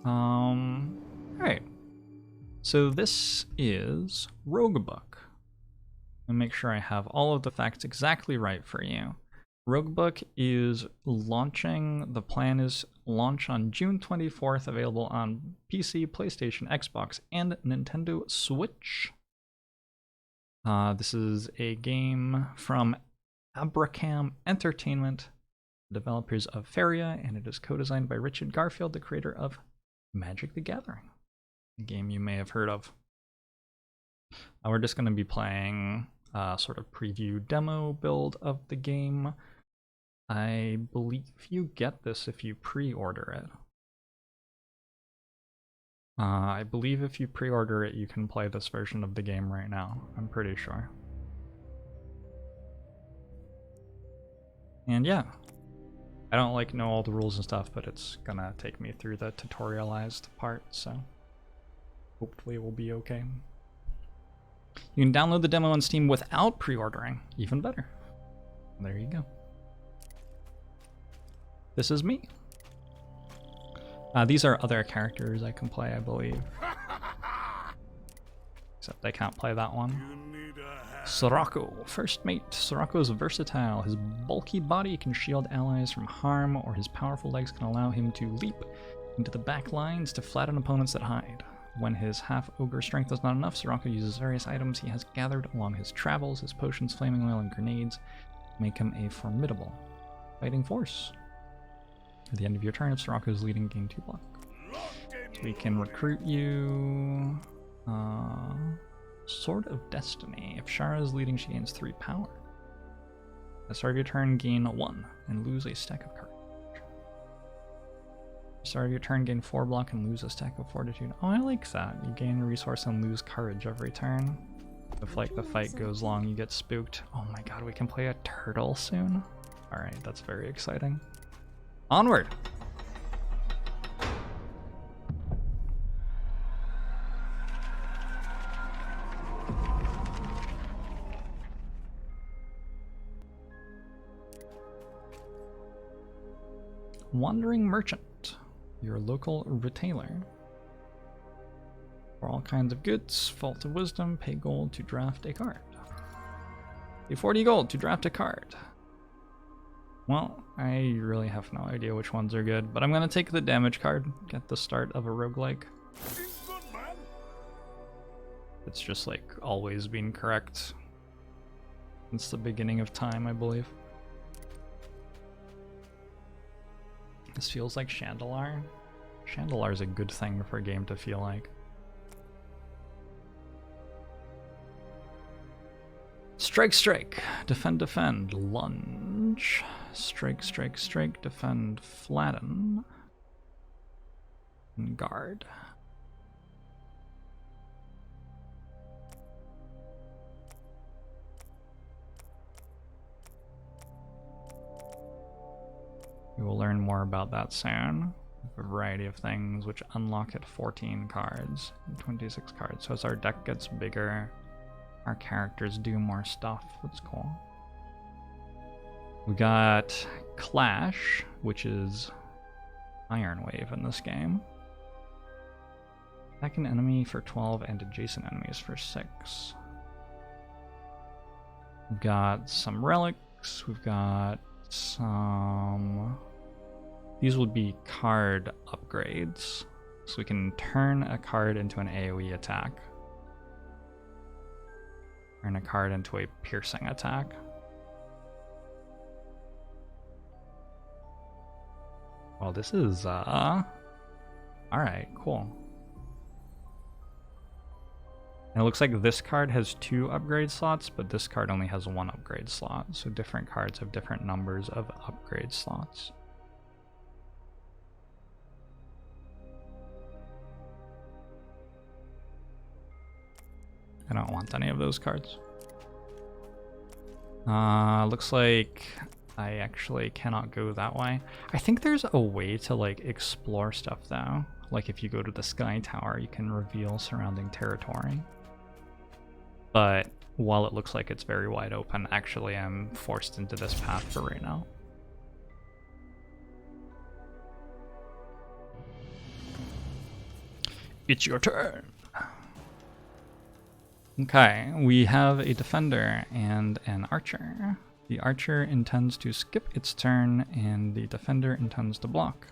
Alright. So this is Roguebook. And make sure I have all of the facts exactly right for you. Roguebook is launching, the plan is launch on June 24th, available on PC, PlayStation, Xbox, and Nintendo Switch. This is a game from Abracam Entertainment, developers of Feria, and it is co-designed by Richard Garfield, the creator of Magic the Gathering, a game you may have heard of. We're just going to be playing a sort of preview demo build of the game. I believe you get this if you pre-order it. I believe if you pre-order it, you can play this version of the game right now. I'm pretty sure. And yeah, I don't know all the rules and stuff, but it's gonna take me through the tutorialized part, so hopefully it will be okay. You can download the demo on Steam without pre-ordering, even better. There you go. This is me. These are other characters I can play, I believe. Except I can't play that one. Sirocco, first mate. Sirocco is versatile. His bulky body can shield allies from harm, or his powerful legs can allow him to leap into the back lines to flatten opponents that hide. When his half-ogre strength is not enough, Sirocco uses various items he has gathered along his travels. His potions, flaming oil, and grenades make him a formidable fighting force. At the end of your turn, if Sirocco is leading, gain 2 block. So we can recruit you. Sword of Destiny. If Shara is leading, she gains 3 power. At the start of your turn, gain 1 and lose a stack of courage. At the start of your turn, gain 4 block and lose a stack of fortitude. Oh, I like that. You gain a resource and lose courage every turn. If the fight goes long, you get spooked. Oh my god, we can play a turtle soon? Alright, that's very exciting. Onward! Wandering Merchant, your local retailer. For all kinds of goods, Vault of Wisdom, pay gold to draft a card. Pay 40 gold to draft a card. Well, I really have no idea which ones are good, but I'm going to take the damage card, get the start of a roguelike. It's just always been correct since the beginning of time, I believe. This feels like Chandelar. Chandelar is a good thing for a game to feel like. Strike, strike. Defend, defend. Lunge. Strike, strike, strike. Defend, flatten. And guard. We will learn more about that soon. A variety of things which unlock at 14 cards and 26 cards. So as our deck gets bigger, our characters do more stuff. That's cool. We got Clash, which is Iron Wave in this game. Attack an enemy for 12 and adjacent enemies for 6. We've got some relics. We've got some... These would be card upgrades. So we can turn a card into an AoE attack. Turn a card into a piercing attack. Well, this is, alright, cool. And it looks like this card has 2 upgrade slots, but this card only has 1 upgrade slot. So different cards have different numbers of upgrade slots. I don't want any of those cards. Looks like I actually cannot go that way. I think there's a way to explore stuff though. Like if you go to the Sky Tower, you can reveal surrounding territory. But while it looks like it's very wide open, actually I'm forced into this path for right now. It's your turn. Okay, we have a defender and an archer. The archer intends to skip its turn, and the defender intends to block.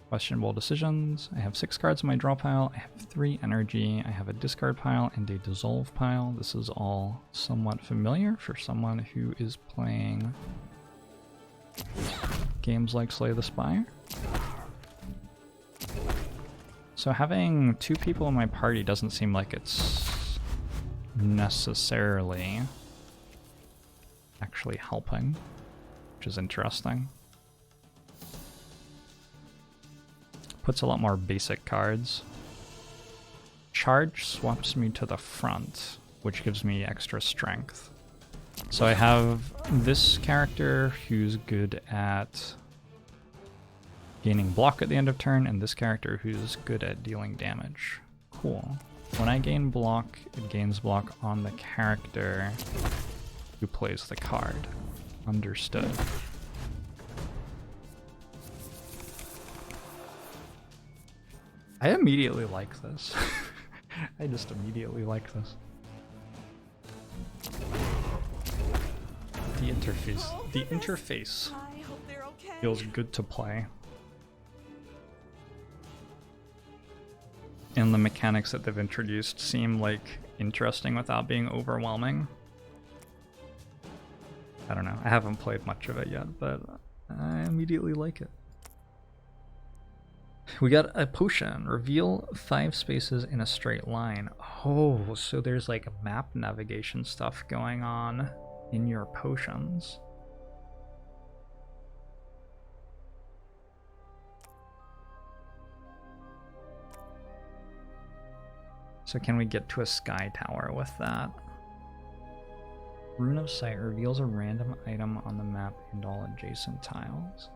Questionable decisions. I have 6 cards in my draw pile. I have 3 energy. I have a discard pile and a dissolve pile. This is all somewhat familiar for someone who is playing games like Slay the Spire. So having 2 people in my party doesn't seem like it's necessarily actually helping, which is interesting. Puts a lot more basic cards. Charge swaps me to the front, which gives me extra strength. So I have this character who's good at gaining block at the end of turn, and this character who's good at dealing damage. Cool. When I gain block, it gains block on the character who plays the card. Understood. I immediately like this. I just immediately like this. The interface feels good to play. And the mechanics that they've introduced seem like interesting without being overwhelming. I don't know, I haven't played much of it yet, but I immediately like it. We got a potion. Reveal 5 spaces in a straight line. Oh, so there's like map navigation stuff going on in your potions. So can we get to a sky tower with that? Rune of Sight reveals a random item on the map and all adjacent tiles.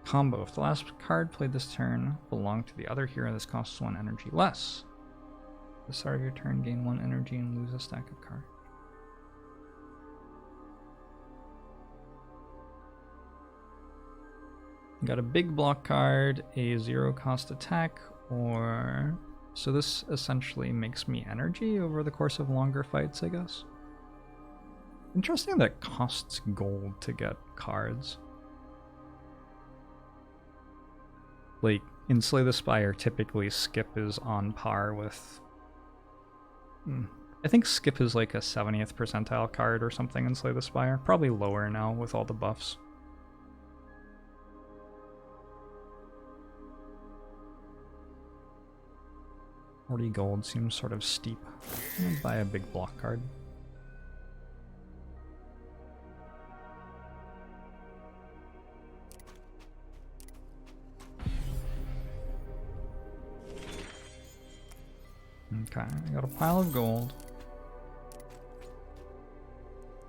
Combo. If the last card played this turn belonged to the other hero, this costs 1 energy less. At the start of your turn, gain 1 energy and lose a stack of cards. Got a big block card, a 0 cost attack, or... So this essentially makes me energy over the course of longer fights, I guess. Interesting that it costs gold to get cards. Like, in Slay the Spire, typically skip is on par with... I think skip is like a 70th percentile card or something in Slay the Spire. Probably lower now with all the buffs. $40 gold seems sort of steep. I'm gonna buy a big block card. Okay, I got a pile of gold.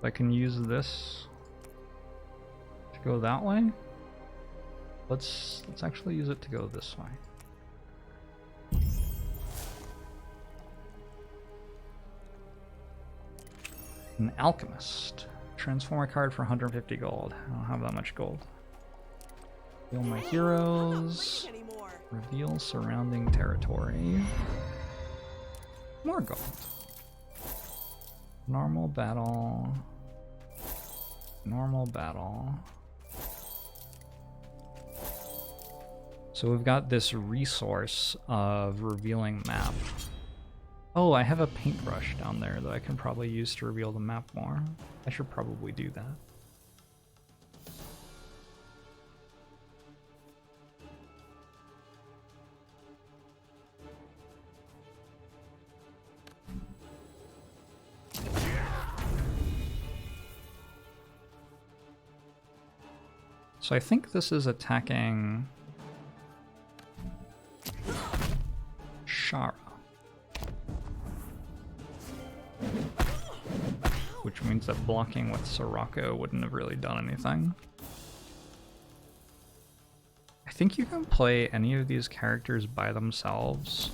I can use this to go that way. Let's actually use it to go this way. An alchemist. Transform a card for 150 gold. I don't have that much gold. Reveal my heroes. Reveal surrounding territory. More gold. Normal battle. Normal battle. So we've got this resource of revealing map. Oh, I have a paintbrush down there that I can probably use to reveal the map more. I should probably do that. So I think this is attacking Shara. Which means that blocking with Sirocco wouldn't have really done anything. I think you can play any of these characters by themselves,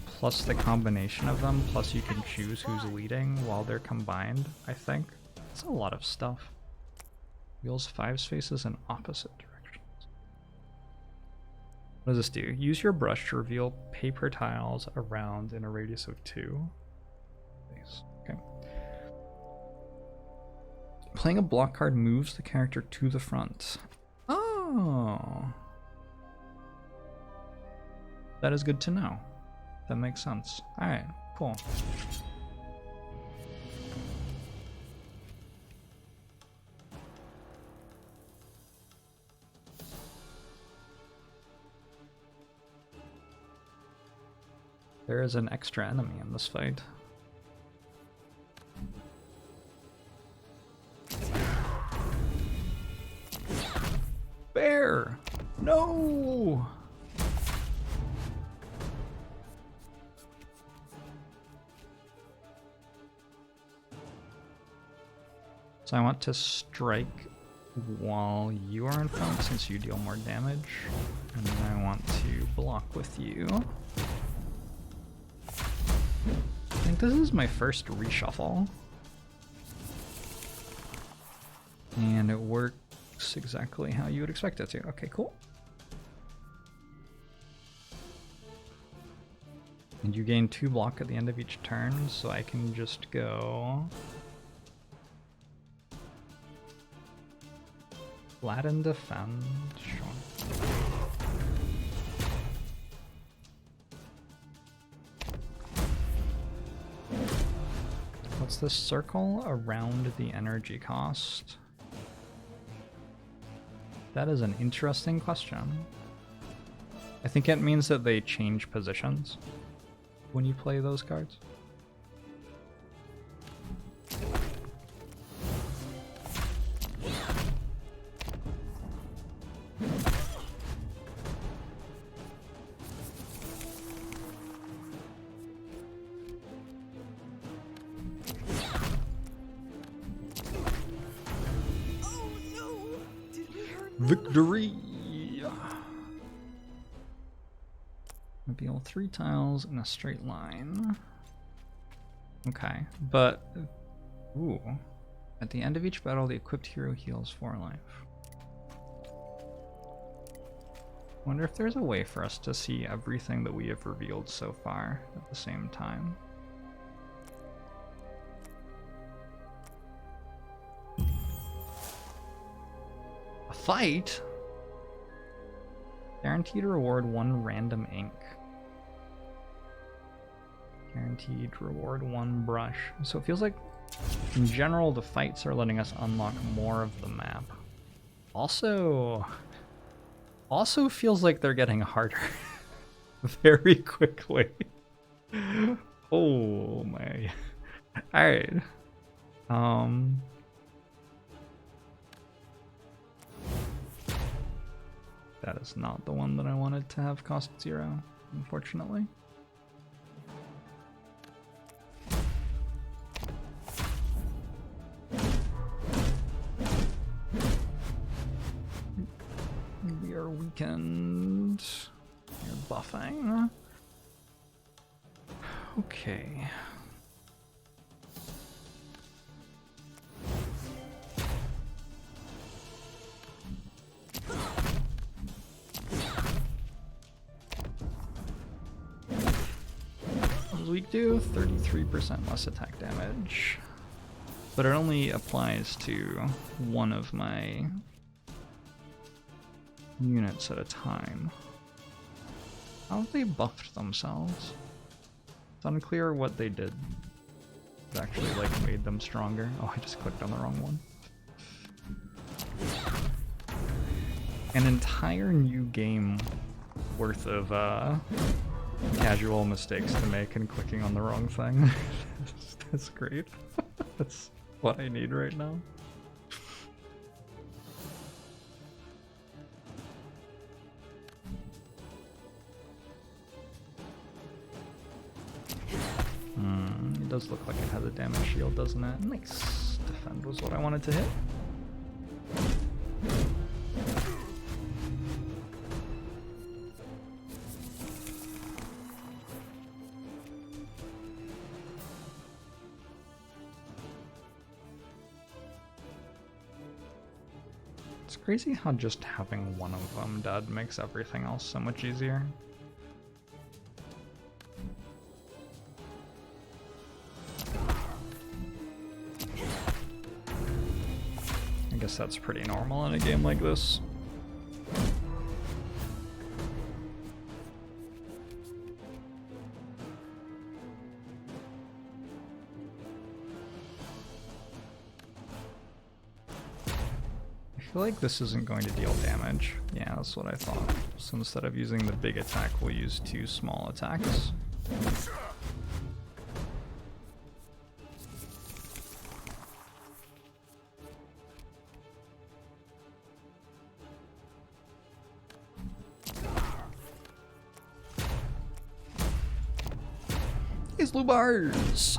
plus the combination of them, plus you can choose who's leading while they're combined, I think. That's a lot of stuff. Wheels 5 spaces in opposite directions. What does this do? Use your brush to reveal paper tiles around in a radius of 2. Nice. Okay. Playing a block card moves the character to the front. Oh. That is good to know. That makes sense. Alright, cool. There is an extra enemy in this fight. Bear! No! So I want to strike while you are in front since you deal more damage. And then I want to block with you. I think this is my first reshuffle. And it works exactly how you would expect it to. Okay, cool. And you gain 2 block at the end of each turn, so I can just go flat and defend. Sure. What's this circle around the energy cost? That is an interesting question. I think it means that they change positions when you play those cards. Victory! Reveal 3 tiles in a straight line. Okay, but ooh. At the end of each battle, the equipped hero heals 4 life. Wonder if there's a way for us to see everything that we have revealed so far at the same time. A fight? Guaranteed to reward 1 random ink. Guaranteed to reward 1 brush. So it feels like, in general, the fights are letting us unlock more of the map. Also feels like they're getting harder very quickly. Oh my. Alright. That is not the one that I wanted to have cost 0, unfortunately. We are weakened. You're buffing. Okay. What does weak do? 33% less attack damage. But it only applies to one of my units at a time. How have they buffed themselves? It's unclear what they did that actually like made them stronger. Oh, I just clicked on the wrong one. An entire new game worth of casual mistakes to make and clicking on the wrong thing. That's great. That's what I need right now. It does look like it has a damage shield, doesn't it? Nice. Defend was what I wanted to hit. It's crazy how just having one of them dead makes everything else so much easier. I guess that's pretty normal in a game like this. I feel like this isn't going to deal damage. Yeah, that's what I thought. So instead of using the big attack, we'll use 2 small attacks. These blue bars!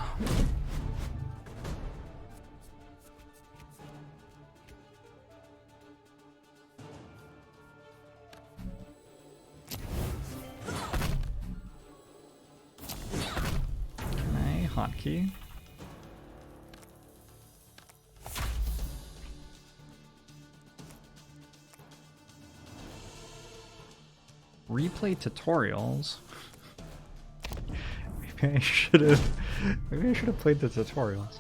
Hotkey. Replay tutorials. Maybe I should have played the tutorials.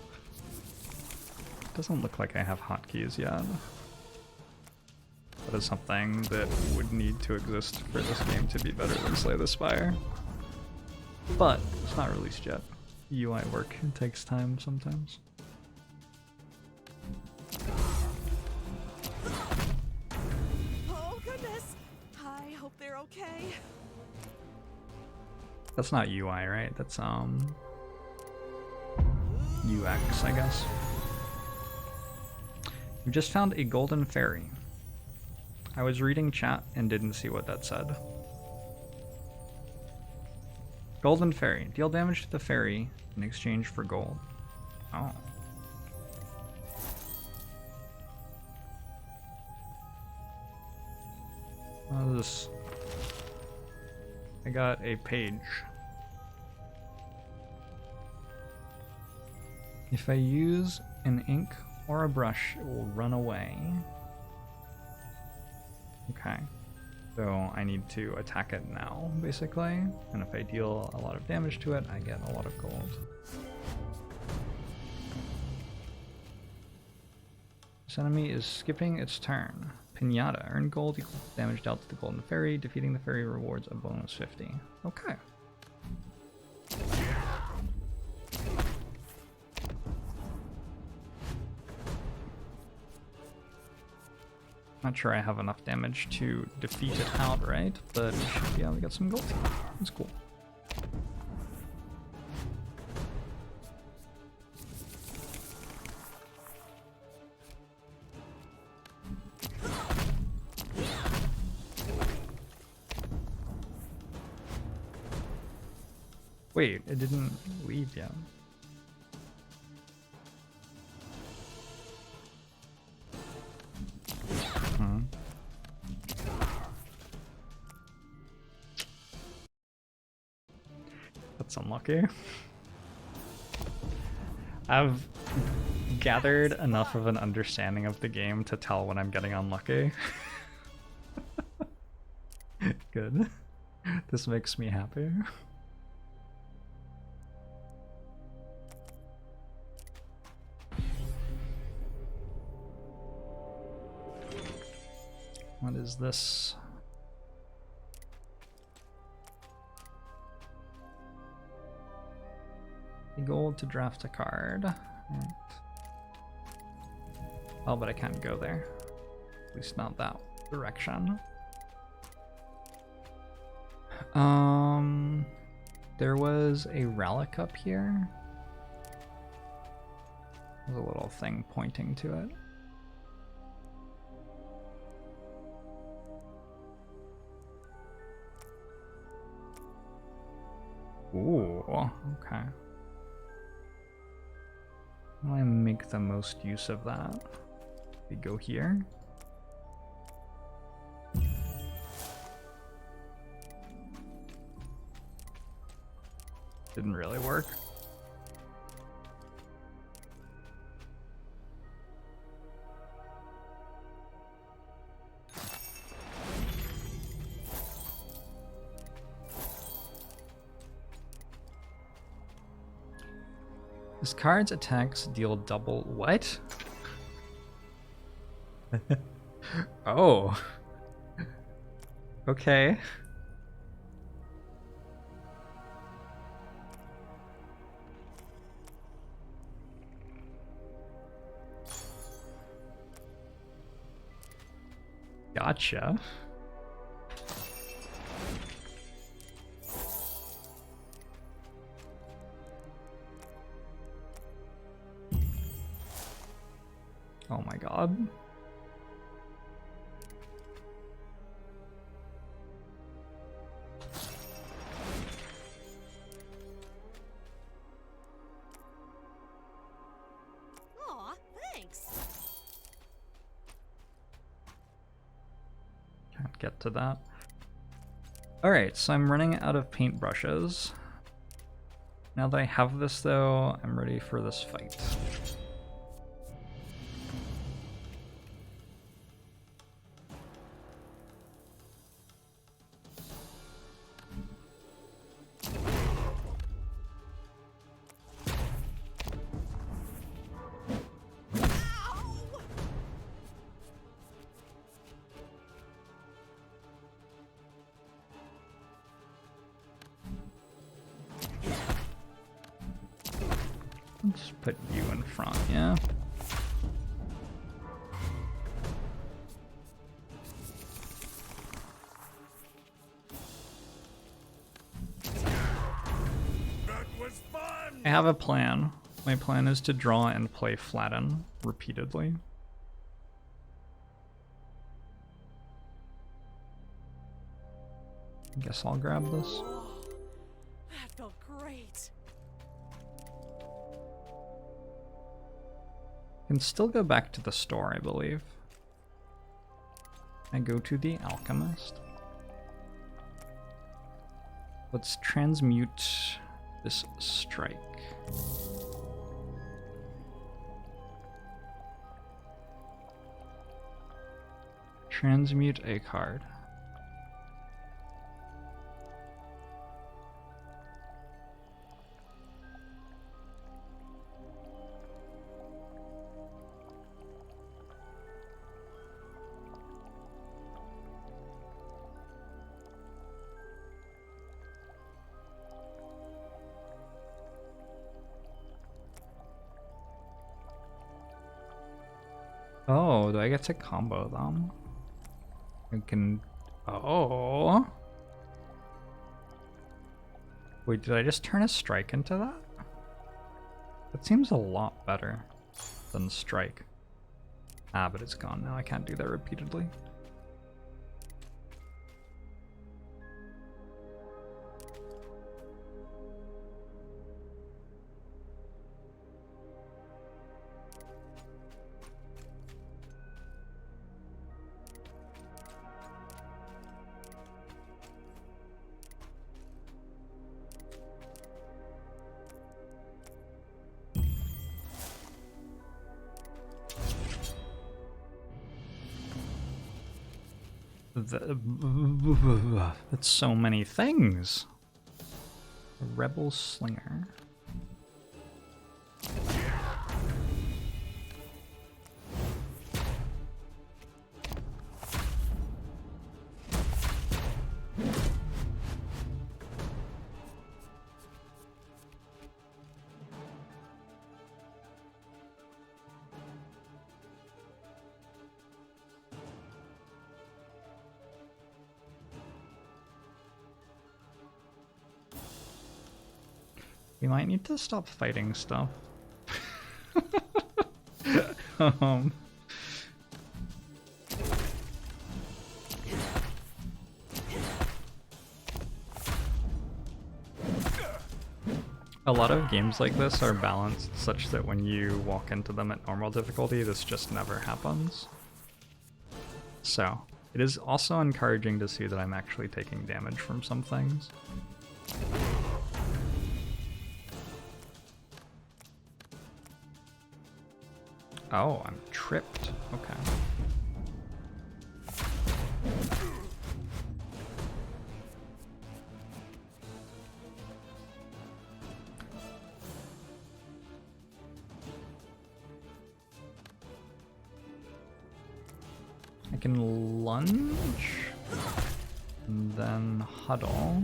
Doesn't look like I have hotkeys yet. That is something that would need to exist for this game to be better than Slay the Spire. But it's not released yet. UI work takes time sometimes. Oh goodness! I hope they're okay. That's not UI, right? That's UX, I guess. We just found a golden fairy. I was reading chat and didn't see what that said. Golden fairy. Deal damage to the fairy in exchange for gold. Oh. What is this? I got a page. If I use an ink or a brush, it will run away. Okay. So I need to attack it now, basically. And if I deal a lot of damage to it, I get a lot of gold. This enemy is skipping its turn. Pinata. Earn gold equal to damage dealt to the golden fairy. Defeating the fairy rewards a bonus 50. Okay. Not sure I have enough damage to defeat it outright, but we should be able to get some gold. That's cool. Wait, it didn't leave yet. That's unlucky. I've gathered enough of an understanding of the game to tell when I'm getting unlucky. Good. This makes me happy. What is this? Gold to draft a card. Right. Oh, but I can't go there. At least not that direction. There was a relic up here. There's a little thing pointing to it. Ooh, okay. How do I make the most use of that? We go here. Didn't really work. This card's attacks deal double. What? Oh. Okay. Gotcha. Oh my god. Aw, thanks. Can't get to that. Alright, so I'm running out of paintbrushes. Now that I have this though, I'm ready for this fight. Let's put you in front, yeah? That was fun! I have a plan. My plan is to draw and play flatten repeatedly. I guess I'll grab this. Oh, that felt great. Can still go back to the store, I believe. I go to the alchemist. Let's transmute this strike. Transmute a card. Oh, do I get to combo them? I can... Oh! Wait, did I just turn a strike into that? That seems a lot better than strike. Ah, but it's gone now. I can't do that repeatedly. That's so many things. A rebel slinger. We might need to stop fighting stuff. um, a lot of games like this are balanced such that when you walk into them at normal difficulty, this just never happens. So, it is also encouraging to see that I'm actually taking damage from some things. Oh, I'm tripped. Okay. I can lunge, and then huddle.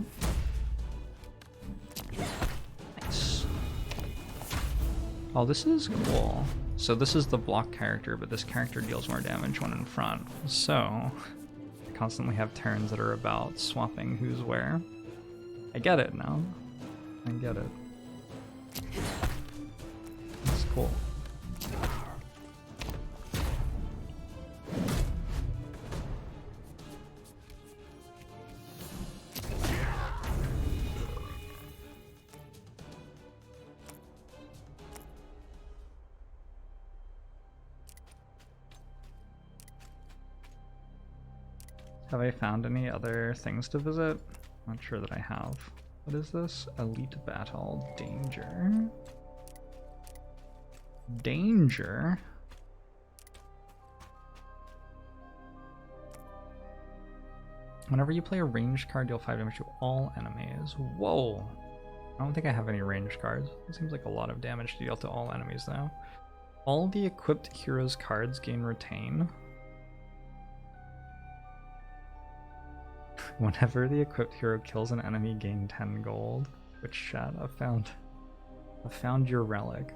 Nice. Oh, this is cool. So this is the block character, but this character deals more damage when in front. So I constantly have turns that are about swapping who's where. I get it now. I get it. It's cool. Have I found any other things to visit? Not sure that I have. What is this? Elite Battle. Danger. Danger? Whenever you play a ranged card, deal 5 damage to all enemies. Whoa! I don't think I have any ranged cards. It seems like a lot of damage to deal to all enemies, though. All the equipped heroes' cards gain retain. Whenever the equipped hero kills an enemy, gain 10 gold. Which chat? I found your relic.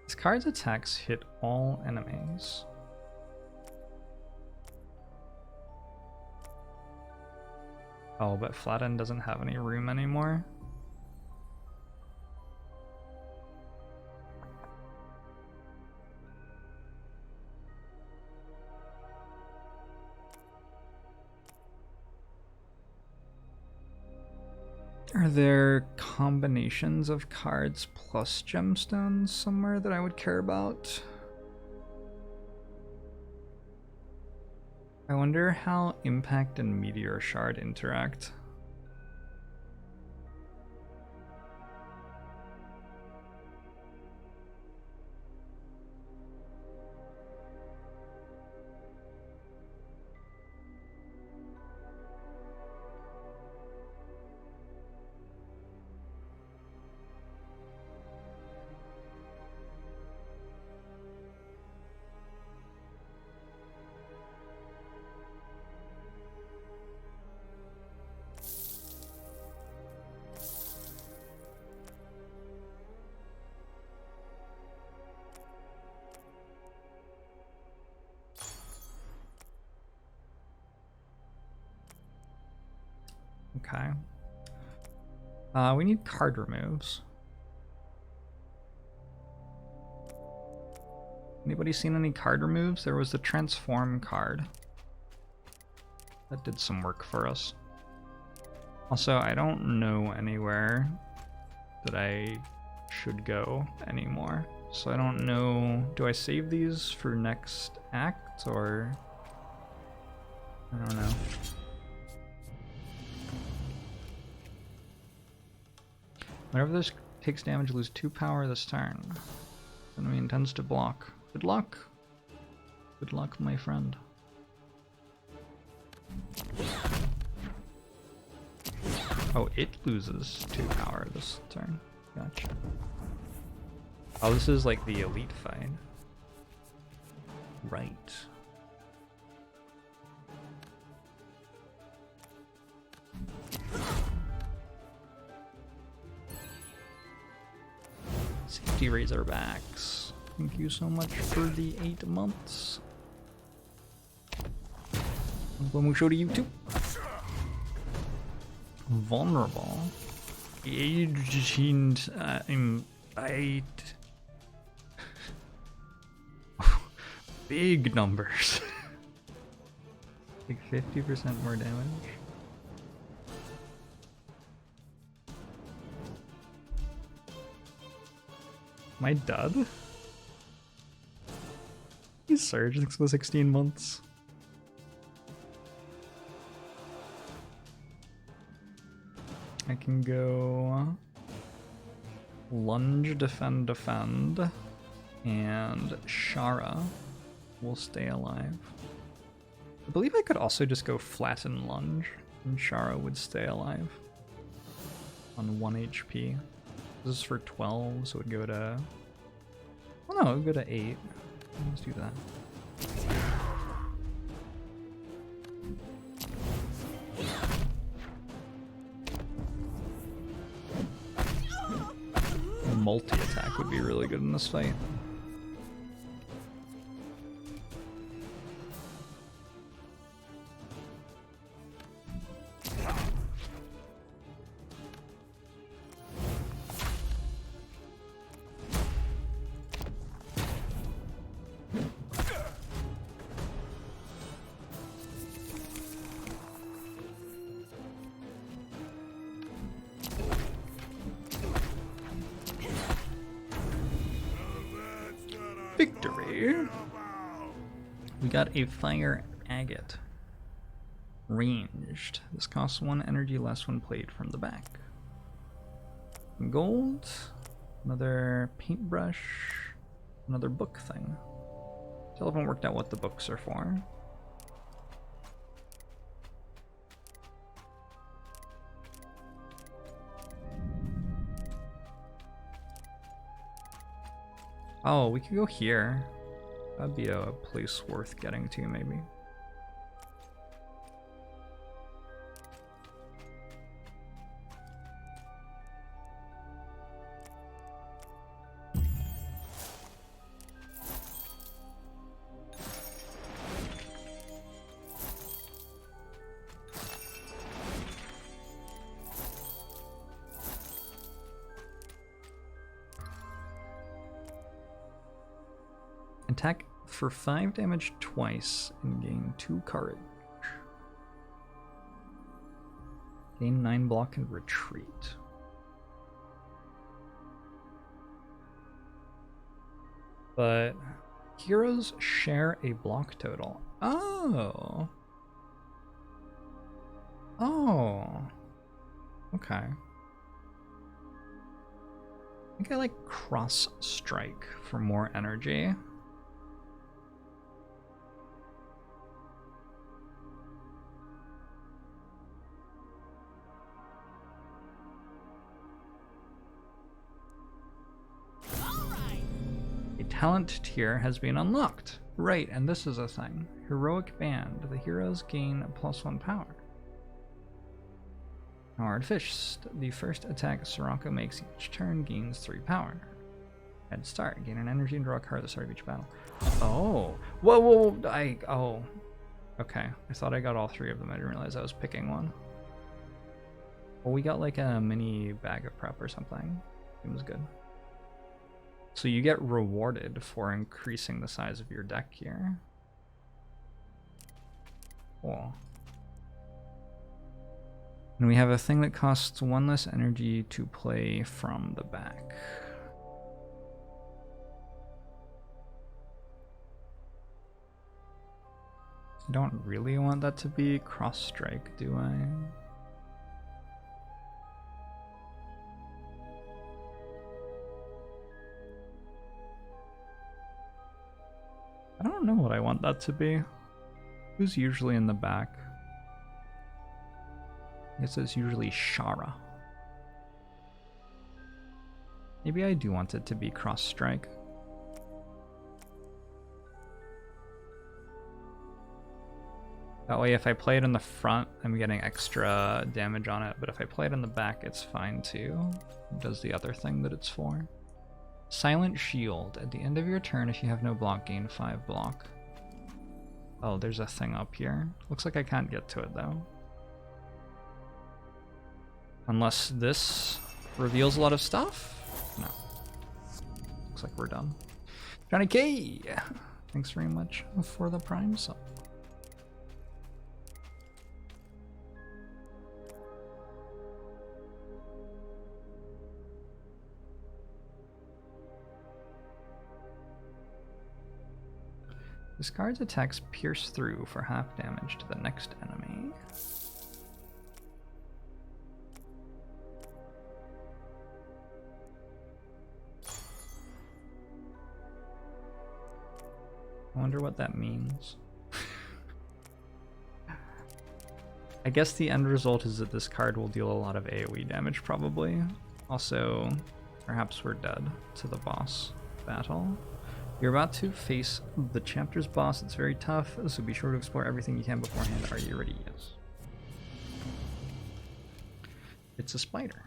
This card's attacks hit all enemies. Oh, but Flatten doesn't have any room anymore. Are there combinations of cards plus gemstones somewhere that I would care about? I wonder how Impact and Meteor Shard interact. Okay. We need card removes. Anybody seen any card removes? There was the transform card. That did some work for us. Also, I don't know anywhere that I should go anymore. So I don't know, do I save these for next act or? I don't know. Whenever this takes damage, lose 2 power this turn. Enemy intends to block. Good luck. Good luck, my friend. Oh, it loses 2 power this turn. Gotcha. Oh, this is like the elite fight. Right. Safety Razorbacks. Thank you so much for the 8 months. When we show to you too. Vulnerable. Agent invite. Big numbers. Like 50% more damage. Am I done? He's surged for 16 months. I can go lunge, defend, defend, and Shara will stay alive. I believe I could also just go flatten lunge, and Shara would stay alive on 1 HP. This is for 12, so it would go to... Oh no, it would go to 8. Let's do that. Multi-attack would be really good in this fight. Victory! We got a fire agate. Ranged. This costs 1 energy less when played from the back. Gold. Another paintbrush. Another book thing. Still haven't worked out what the books are for. Oh, we could go here. That'd be a place worth getting to, maybe. Attack for 5 damage twice and gain 2 courage. Gain 9 block and retreat. But heroes share a block total. Oh. Oh. Okay. I think I like cross strike for more energy. Talent tier has been unlocked. Right, and this is a thing. Heroic Band. The heroes gain +1 power. Hard Fist. The first attack Soraka makes each turn gains 3 power. Head Start. Gain an energy and draw a card at the start of each battle. Oh. Whoa, whoa, whoa. Oh. Okay. I thought I got all 3 of them. I didn't realize I was picking one. Well, we got like a mini bag of prep or something. It was good. So you get rewarded for increasing the size of your deck here. Cool. And we have a thing that costs 1 less energy to play from the back. I don't really want that to be cross strike, do I? I don't know what I want that to be. Who's usually in the back? I guess it's usually Shara. Maybe I do want it to be cross strike. That way if I play it in the front, I'm getting extra damage on it, but if I play it in the back, it's fine too. It does the other thing that it's for. Silent Shield. At the end of your turn, if you have no block, gain 5 block. Oh, there's a thing up here. Looks like I can't get to it though. Unless this reveals a lot of stuff? No. Looks like we're done. Johnny K! Thanks very much for the Prime sub. This card's attacks pierce through for half damage to the next enemy. I wonder what that means. I guess the end result is that this card will deal a lot of AoE damage, probably. Also, Perhaps we're dead to the boss battle. You're about to face the chapter's boss. It's very tough, so be sure to explore everything you can beforehand. Are you ready? Yes. It's a spider.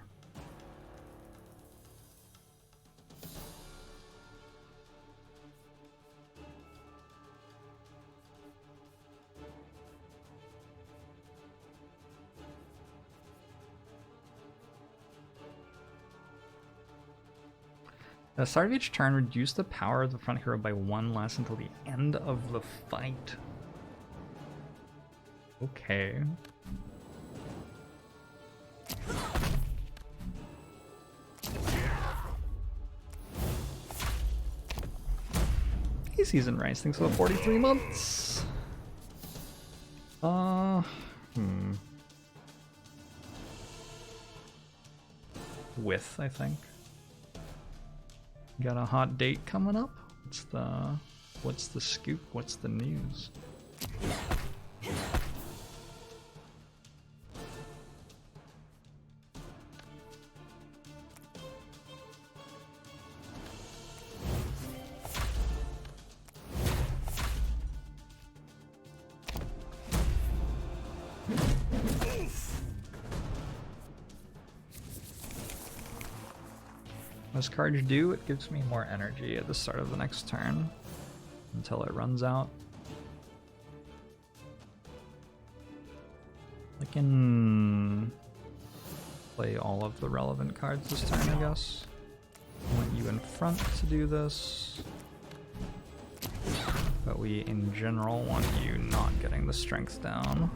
At the start of each turn, reduce the power of the front hero by 1 less until the end of the fight. Okay. Hey, Season Rice, thanks for the 43 months. With, I think. Got a hot date coming up? What's the scoop? What's the news? As cards do, it gives me more energy at the start of the next turn until it runs out. I can play all of the relevant cards this turn, I guess. I want you in front to do this, but we in general want you not getting the strength down.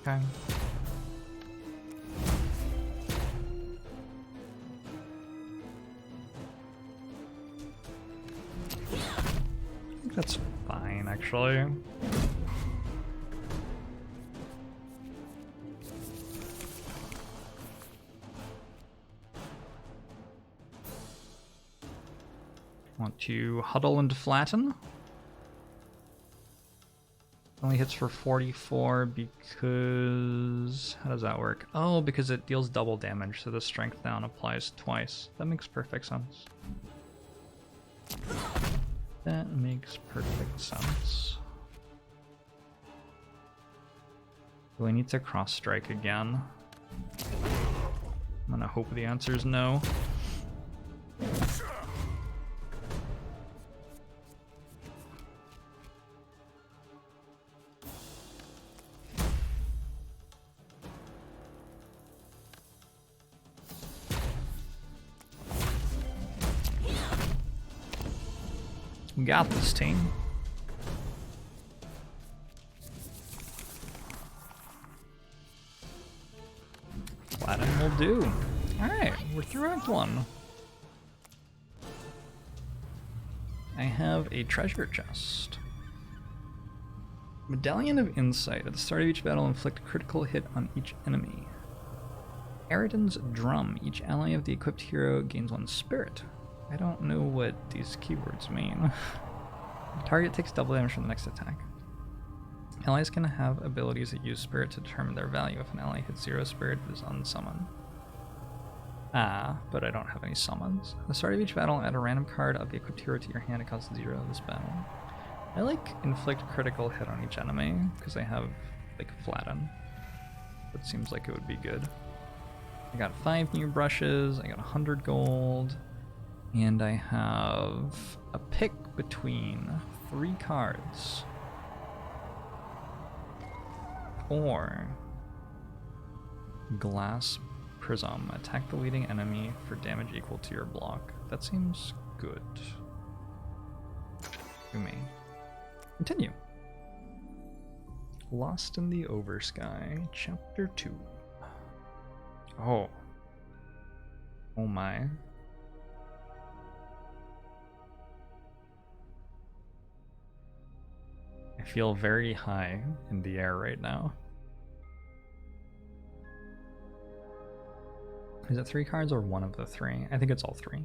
Okay. I think that's fine, actually. Want to huddle and flatten. Only hits for 44 because... how does that work? Oh, because it deals double damage, so the strength down applies twice. That makes perfect sense. That makes perfect sense. Do I need to cross strike again? I'm gonna hope the answer is no. We got this, team. Flatten will do. Alright, we're through Act 1. I have a treasure chest. Medallion of Insight. At the start of each battle, inflict a critical hit on each enemy. Eridan's Drum. Each ally of the equipped hero gains 1 spirit. I don't know what these keywords mean. Target takes double damage from the next attack. Allies can have abilities that use spirit to determine their value. If an ally hits 0 spirit, it is unsummoned. Ah, but I don't have any summons. At the start of each battle, add a random card of the equipped hero to your hand. It costs 0 this battle. I like inflict critical hit on each enemy, because I have, like, flatten. That seems like it would be good. I got 5 new brushes, I got 100 gold. And I have a pick between 3 cards. Or Glass Prism. Attack the leading enemy for damage equal to your block. That seems good to me. Continue. Lost in the Oversky, Chapter 2. Oh. Oh my. I feel very high in the air right now. Is it 3 cards or one of the 3? I think it's all 3.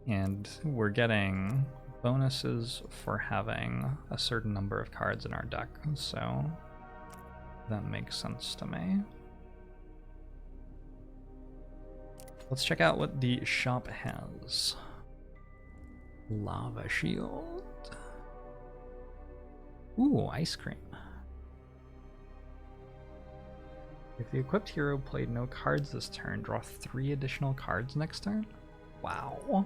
And we're getting bonuses for having a certain number of cards in our deck, so that makes sense to me. Let's check out what the shop has. Lava shield. Ooh, ice cream. If the equipped hero played no cards this turn, draw 3 additional cards next turn? Wow.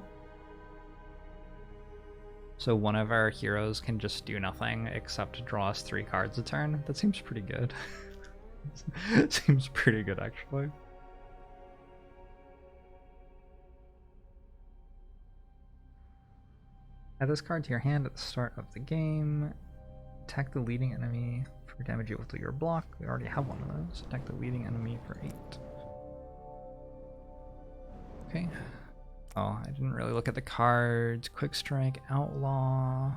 So one of our heroes can just do nothing except draw us 3 cards a turn? That seems pretty good. Seems pretty good, actually. Add this card to your hand at the start of the game. Attack the leading enemy for damage equal to your block. We already have one of those. Attack the leading enemy for 8. Okay. Oh, I didn't really look at the cards. Quick Strike, Outlaw.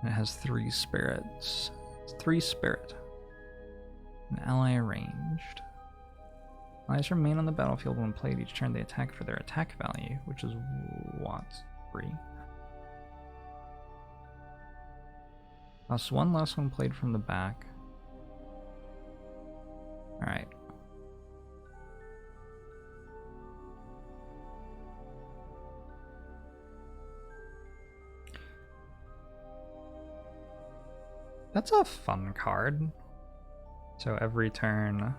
It has 3 spirits. It's 3 spirit. An ally arranged. Allies remain on the battlefield when played. Each turn they attack for their attack value, which is what? 3. Plus 1 less when played from the back. Alright. That's a fun card. So every turn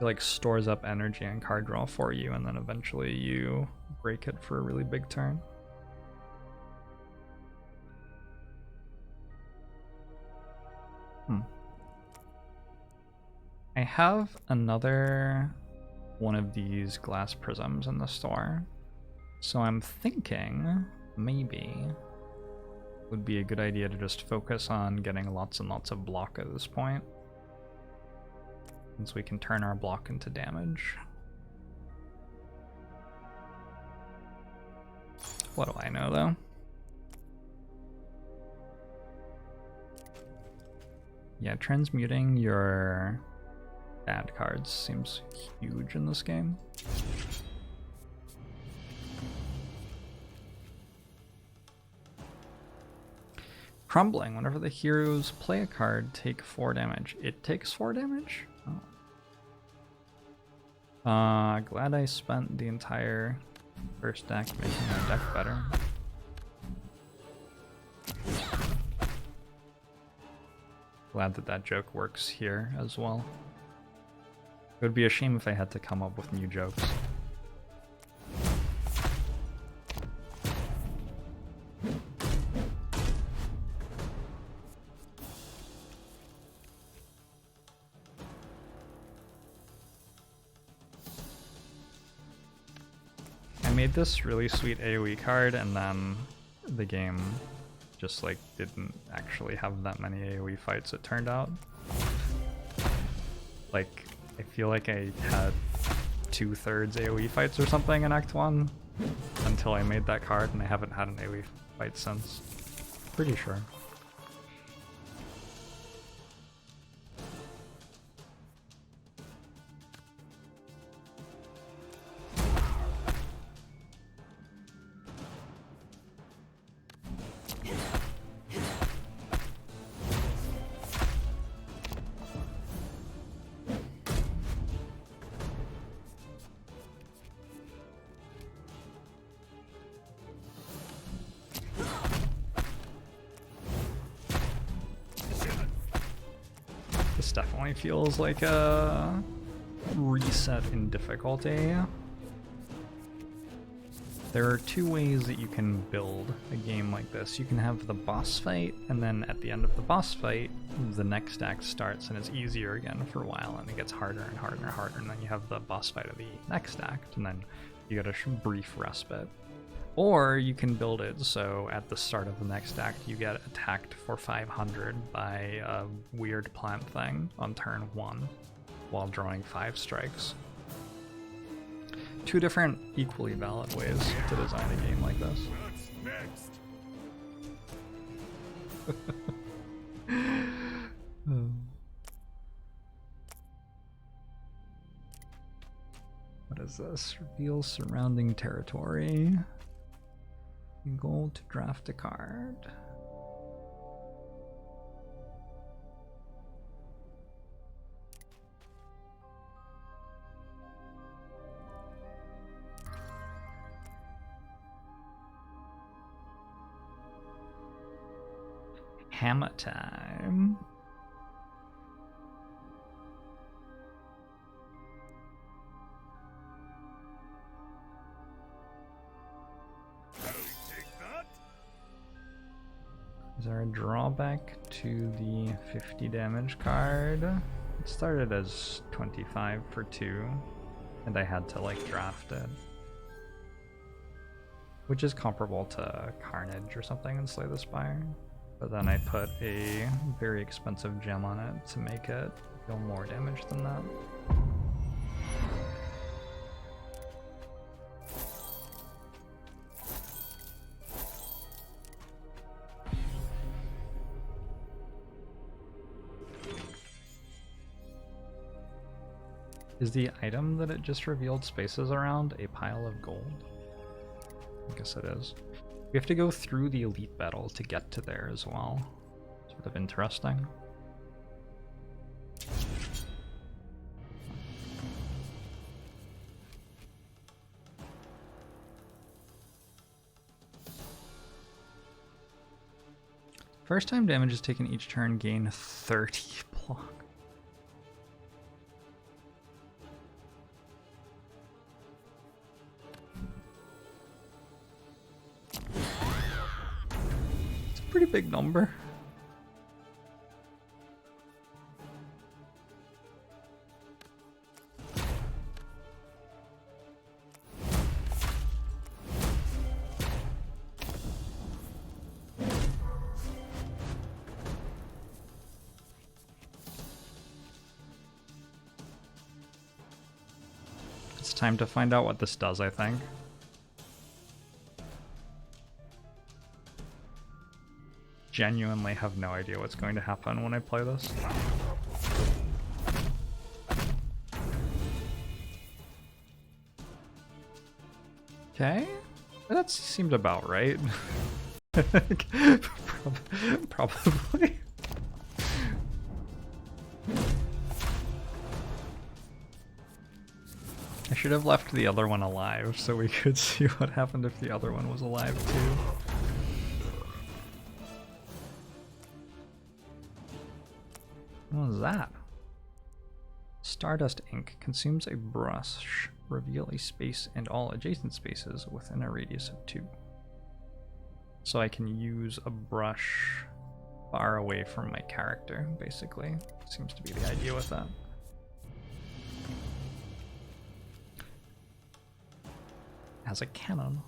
it like stores up energy and card draw for you, and then eventually you break it for a really big turn. I have another one of these glass prisms in the store, so I'm thinking maybe it would be a good idea to just focus on getting lots and lots of block at this point, since we can turn our block into damage. What do I know, though? Yeah, transmuting your bad cards seems huge in this game. Crumbling. Whenever the heroes play a card, take 4 damage. It takes 4 damage? Oh. Glad I spent the entire first deck making our deck better. Glad that that joke works here as well. It would be a shame if I had to come up with new jokes. I made this really sweet AoE card, and then the game just like didn't actually have that many AoE fights, it turned out. Like, I feel like I had 2/3 AoE fights or something in Act 1 until I made that card, and I haven't had an AoE fight since. Pretty sure. This definitely feels like a reset in difficulty. There are 2 ways that you can build a game like this. You can have the boss fight, and then at the end of the boss fight, the next act starts and it's easier again for a while, and it gets harder and harder and harder, and then you have the boss fight of the next act, and then you get a brief respite. Or you can build it so at the start of the next act you get attacked for 500 by a weird plant thing on turn 1 while drawing 5 strikes. Two different equally valid ways to design a game like this. What's next? What is this? Reveal surrounding territory. Goal to draft a card. Hammer time. Is there a drawback to the 50 damage card? It started as 25 for 2, and I had to like draft it. Which is comparable to Carnage or something in Slay the Spire. But then I put a very expensive gem on it to make it deal more damage than that. Is the item that it just revealed spaces around a pile of gold? I guess it is. We have to go through the elite battle to get to there as well. Sort of interesting. First time damage is taken each turn, gain 30 block. Pretty big number. It's time to find out what this does, I think. Genuinely have no idea what's going to happen when I play this. Okay, that seemed about right. Probably. I should have left the other one alive so we could see what happened if the other one was alive too. What was that? Stardust ink consumes a brush. Reveal a space and all adjacent spaces within a radius of 2. So I can use a brush far away from my character, basically. Seems to be the idea with that. Has a cannon.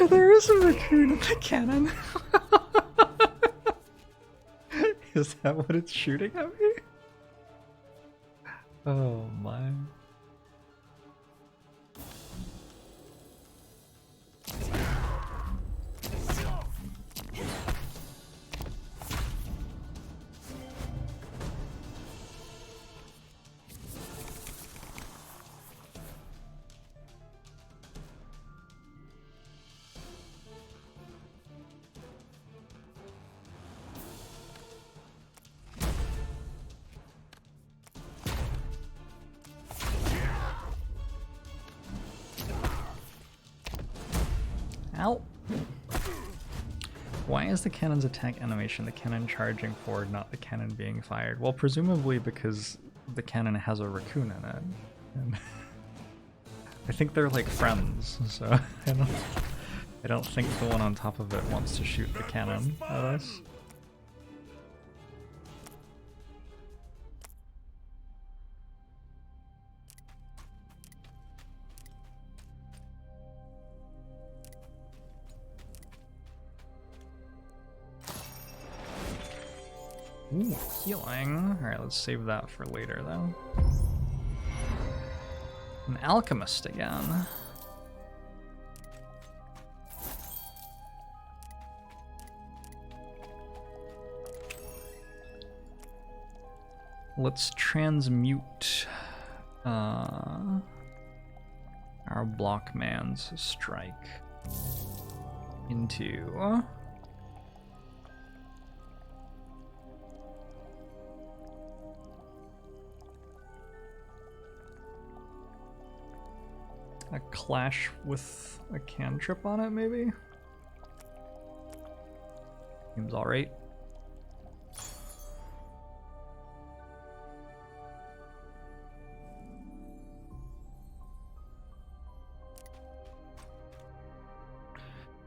There is a raccoon in the cannon. Is that what it's shooting at me? Oh my. Ow! Why is the cannon's attack animation the cannon charging forward, not the cannon being fired? Well, presumably because the cannon has a raccoon in it. And I think they're like friends, so I don't think the one on top of it wants to shoot the cannon at us. Ooh, healing. Alright, let's save that for later, though. An alchemist again. Let's transmute our Blockman's strike into a clash with a cantrip on it, maybe? Seems alright.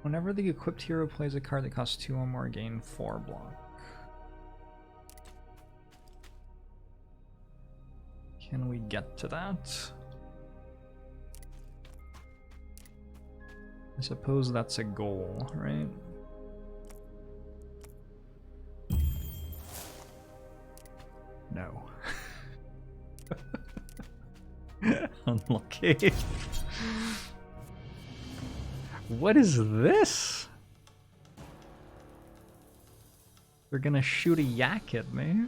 Whenever the equipped hero plays a card that costs 2 or more, gain 4 block. Can we get to that? I suppose that's a goal, right? No. Unlucky. What is this? They're gonna shoot a yak at me.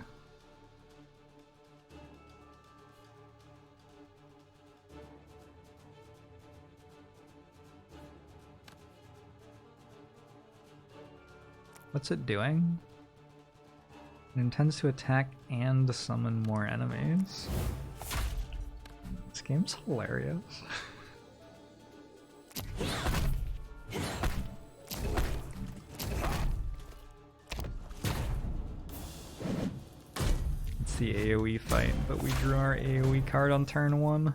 What's it doing? It intends to attack and summon more enemies. This game's hilarious. It's the AoE fight, but we drew our AoE card on turn 1.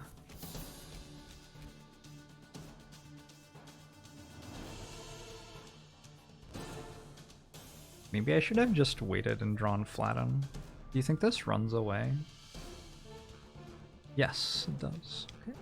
Maybe I should have just waited and drawn Flatten. Do you think this runs away? Yes, it does. Okay.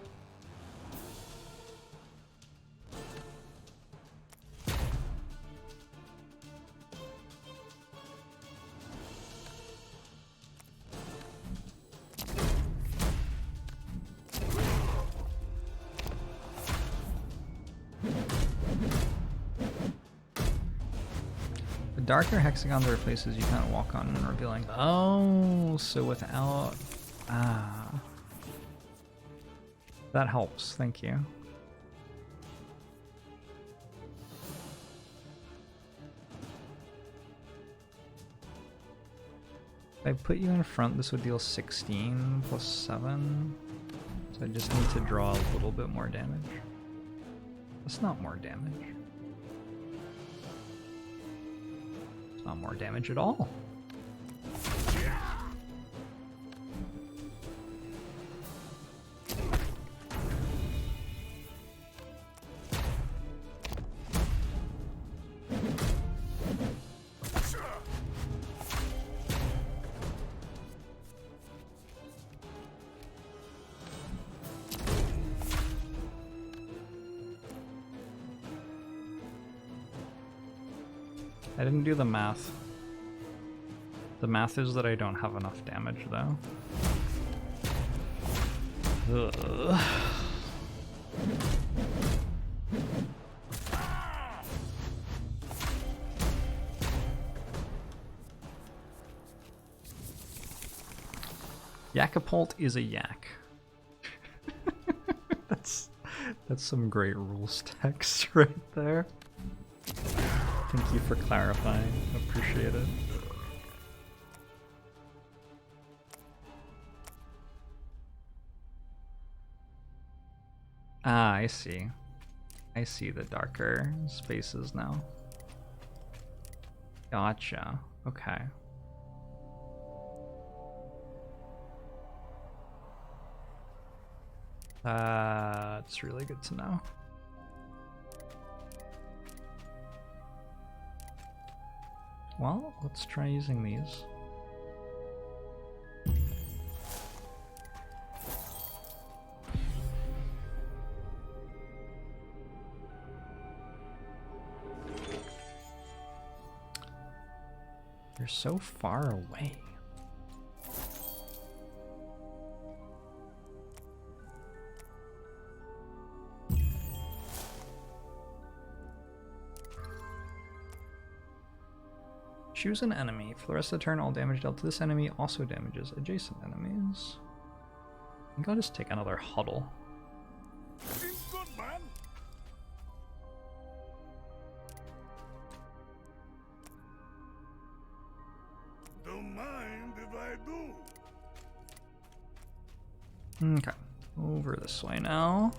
Darker hexagons are places you can't walk on when revealing. Oh, so without... Ah. That helps, thank you. If I put you in front, this would deal 16 plus 7. So I just need to draw a little bit more damage. That's not more damage. Not more damage at all. I didn't do the math. The math is that I don't have enough damage, though. Ugh. Yakapult is a yak. That's some great rules text right there. Thank you for clarifying. Appreciate it. Ah, I see. I see the darker spaces now. Gotcha. Okay. It's really good to know. Well, let's try using these. You're so far away. Choose an enemy. For the rest of the turn, all damage dealt to this enemy also damages adjacent enemies. I think I'll just take another huddle. Seems good, man. Don't mind if I do. Okay, over this way now.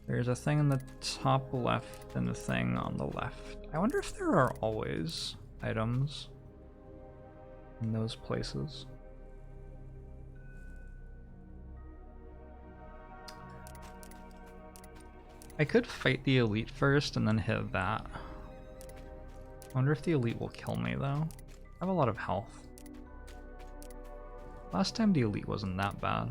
There's a thing in the top left and a thing on the left. I wonder if there are always items in those places. I could fight the elite first and then hit that. I wonder if the elite will kill me though. I have a lot of health. Last time the elite wasn't that bad.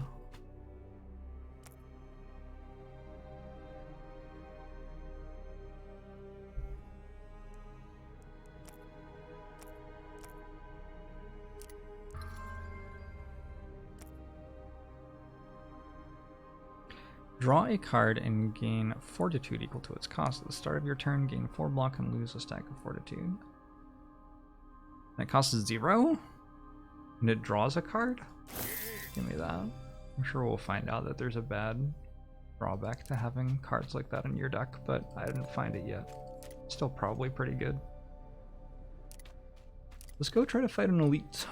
Draw a card and gain fortitude equal to its cost. At the start of your turn, gain 4 block and lose a stack of fortitude. And it costs 0? And it draws a card? Give me that. I'm sure we'll find out that there's a bad drawback to having cards like that in your deck, but I didn't find it yet. Still probably pretty good. Let's go try to fight an elite.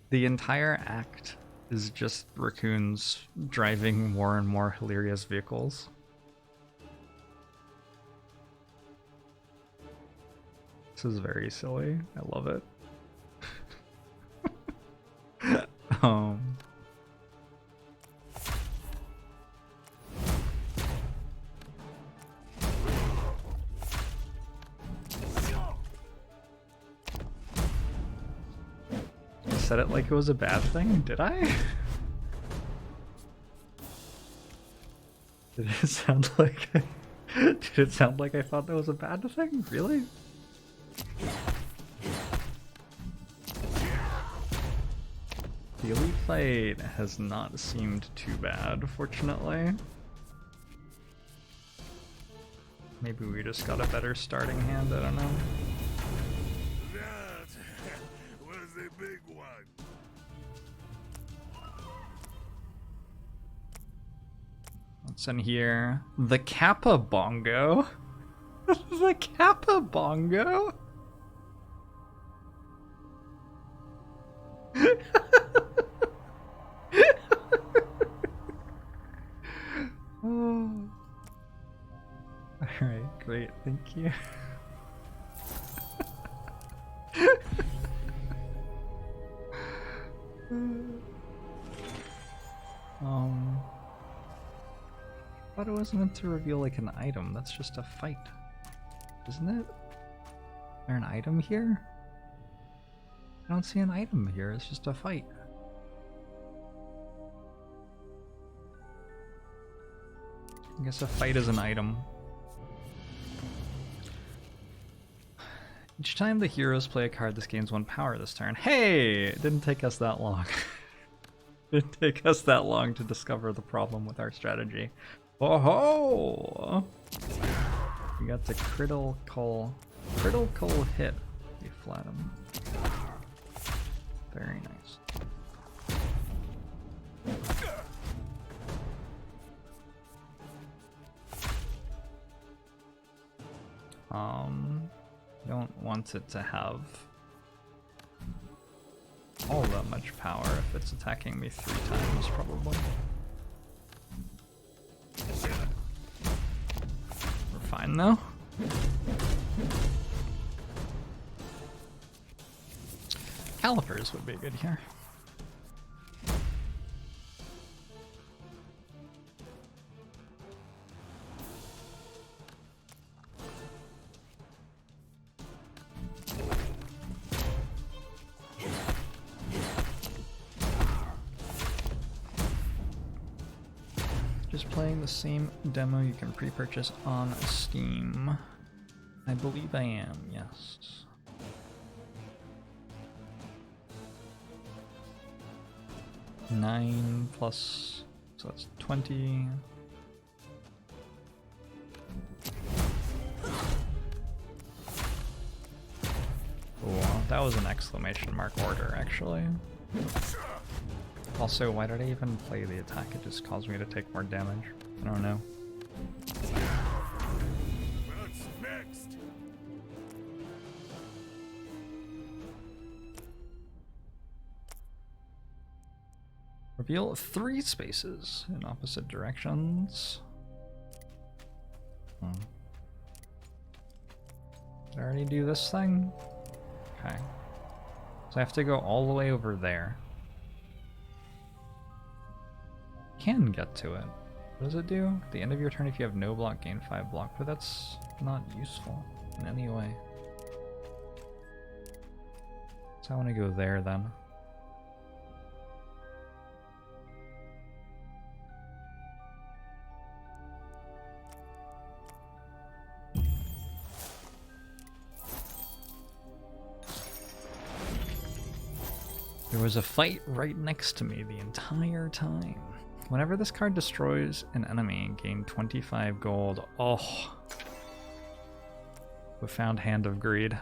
The entire act is just raccoons driving more and more hilarious vehicles. This is very silly. I love it. I said it like it was a bad thing, did I? Did it sound like I thought that was a bad thing? Really? The elite fight has not seemed too bad, fortunately. Maybe we just got a better starting hand, I don't know. That was a big one. What's in here? The Kappa Bongo? The Kappa Bongo? Oh. Alright, great, thank you. I thought it was meant to reveal like an item. That's just a fight, isn't it? Is there an item here? I don't see an item here, it's just a fight. I guess a fight is an item. Each time the heroes play a card, this gains 1 power this turn. Hey! It didn't take us that long. It didn't take us that long to discover the problem with our strategy. Oh ho! We got the critical hit. We flat him. Very nice. Don't want it to have all that much power if it's attacking me 3 times, probably. We're fine though. Calipers would be good here. playing the same demo you can pre-purchase on Steam? I believe I am, yes. Nine plus, so that's 20. Oh, that was an exclamation mark order, actually. Also, why did I even play the attack? It just caused me to take more damage. I don't know. What's next? Reveal 3 spaces in opposite directions. Did I already do this thing? Okay. So I have to go all the way over there. Can get to it. What does it do? At the end of your turn, if you have no block, gain 5 block, but that's not useful in any way. So I want to go there then. There was a fight right next to me the entire time. Whenever this card destroys an enemy, gain 25 gold. Oh. Profound Hand of Greed.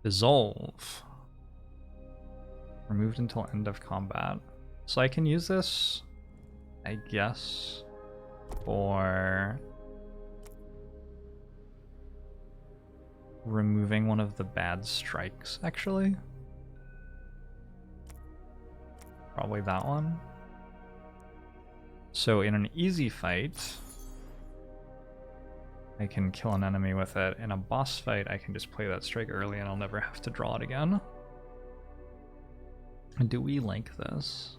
Dissolve. Removed until end of combat. So I can use this, I guess, for removing one of the bad strikes, actually. Probably that one. So in an easy fight, I can kill an enemy with it. In a boss fight, I can just play that strike early and I'll never have to draw it again. Do we like this?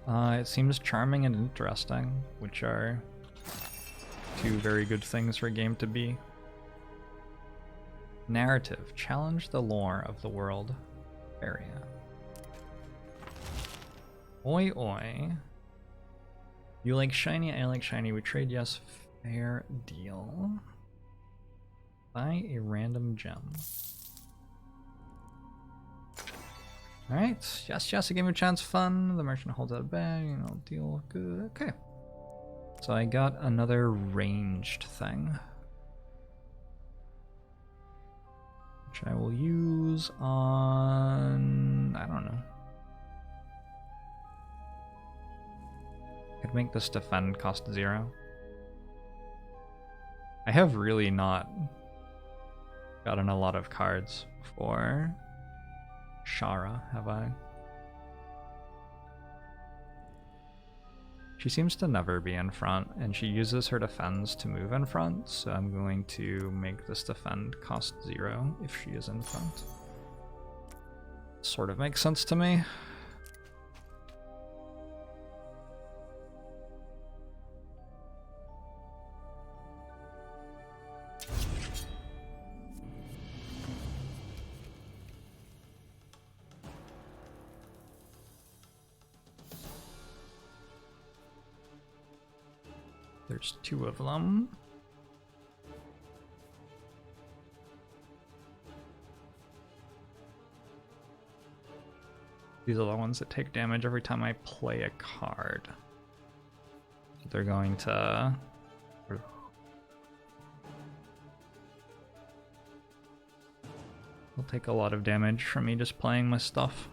It seems charming and interesting, which are 2 very good things for a game to be. Narrative. Challenge the lore of the world area. Oi oi. You like shiny, I like shiny. We trade, yes. Fair deal. Buy a random gem. Alright, yes, a game of chance fun. The merchant holds out a bag, and I'll deal good. Okay. So I got another ranged thing. Which I will use on... I don't know. Could make this defend cost 0. I have really not gotten a lot of cards for Shara, have I? She seems to never be in front, and she uses her defends to move in front, so I'm going to make this defend cost 0 if she is in front. Sort of makes sense to me. There's 2 of them. These are the ones that take damage every time I play a card. They're going to... They'll take a lot of damage from me just playing my stuff.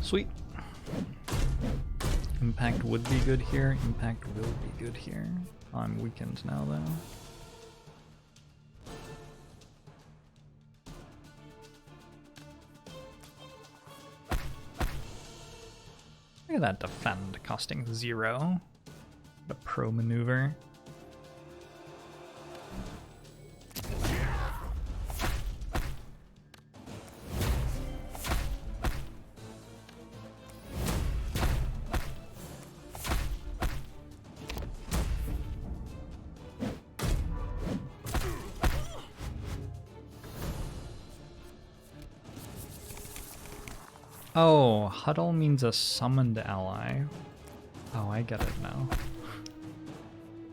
Sweet. Impact would be good here. Impact will be good here. I'm weakened now, though. at that defend costing 0. The pro maneuver. Oh, huddle means a summoned ally. Oh, I get it now.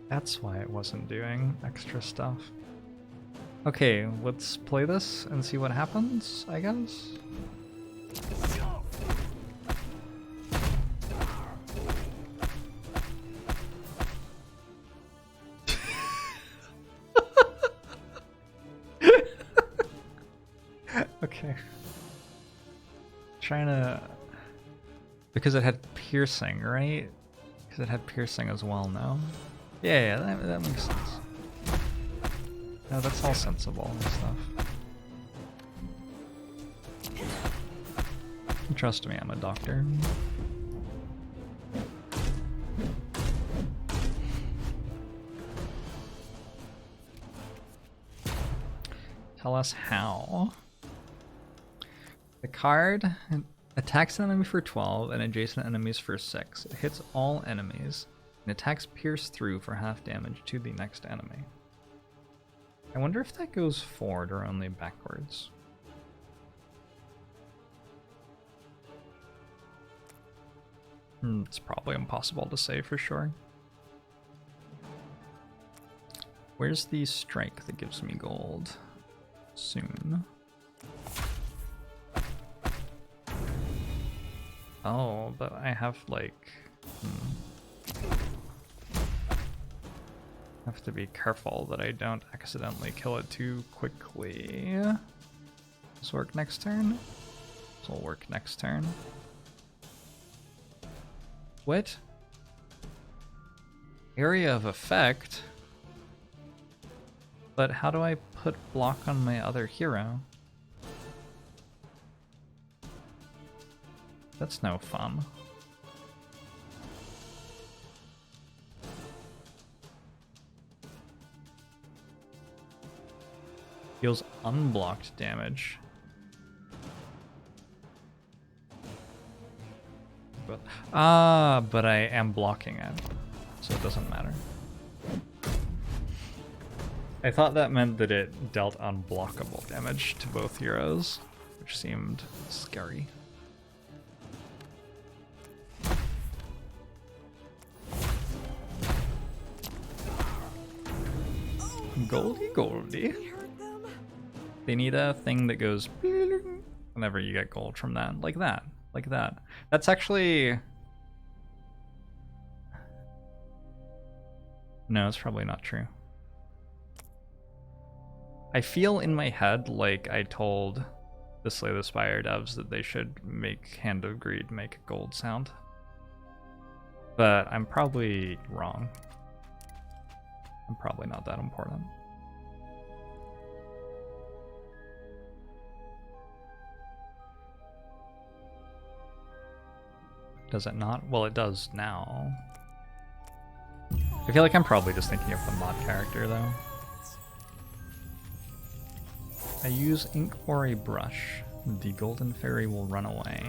That's why it wasn't doing extra stuff. Okay, let's play this and see what happens, I guess. Okay. Trying to... Because it had piercing, right? Because it had piercing as well, no? Yeah, that makes sense. No, that's all sensible and stuff. Trust me, I'm a doctor. Tell us how. The card attacks an enemy for 12 and adjacent enemies for 6. It hits all enemies and attacks pierce through for half damage to the next enemy. I wonder if that goes forward or only backwards. It's probably impossible to say for sure. Where's the strike that gives me gold? Soon. Oh, but I have like... have to be careful that I don't accidentally kill it too quickly. This work next turn? This will work next turn. What? Area of effect? But how do I put block on my other hero? That's no fun. Deals unblocked damage. But but I am blocking it, so it doesn't matter. I thought that meant that it dealt unblockable damage to both heroes, which seemed scary. Goldie, Goldie. They need a thing that goes whenever you get gold from that. Like that. Like that. That's actually... No, it's probably not true. I feel in my head like I told the Slay the Spire devs that they should make Hand of Greed make a gold sound. But I'm probably wrong. I'm probably not that important. Does it not? Well, it does now. I feel like I'm probably just thinking of the mod character, though. I use ink or a brush. The golden fairy will run away.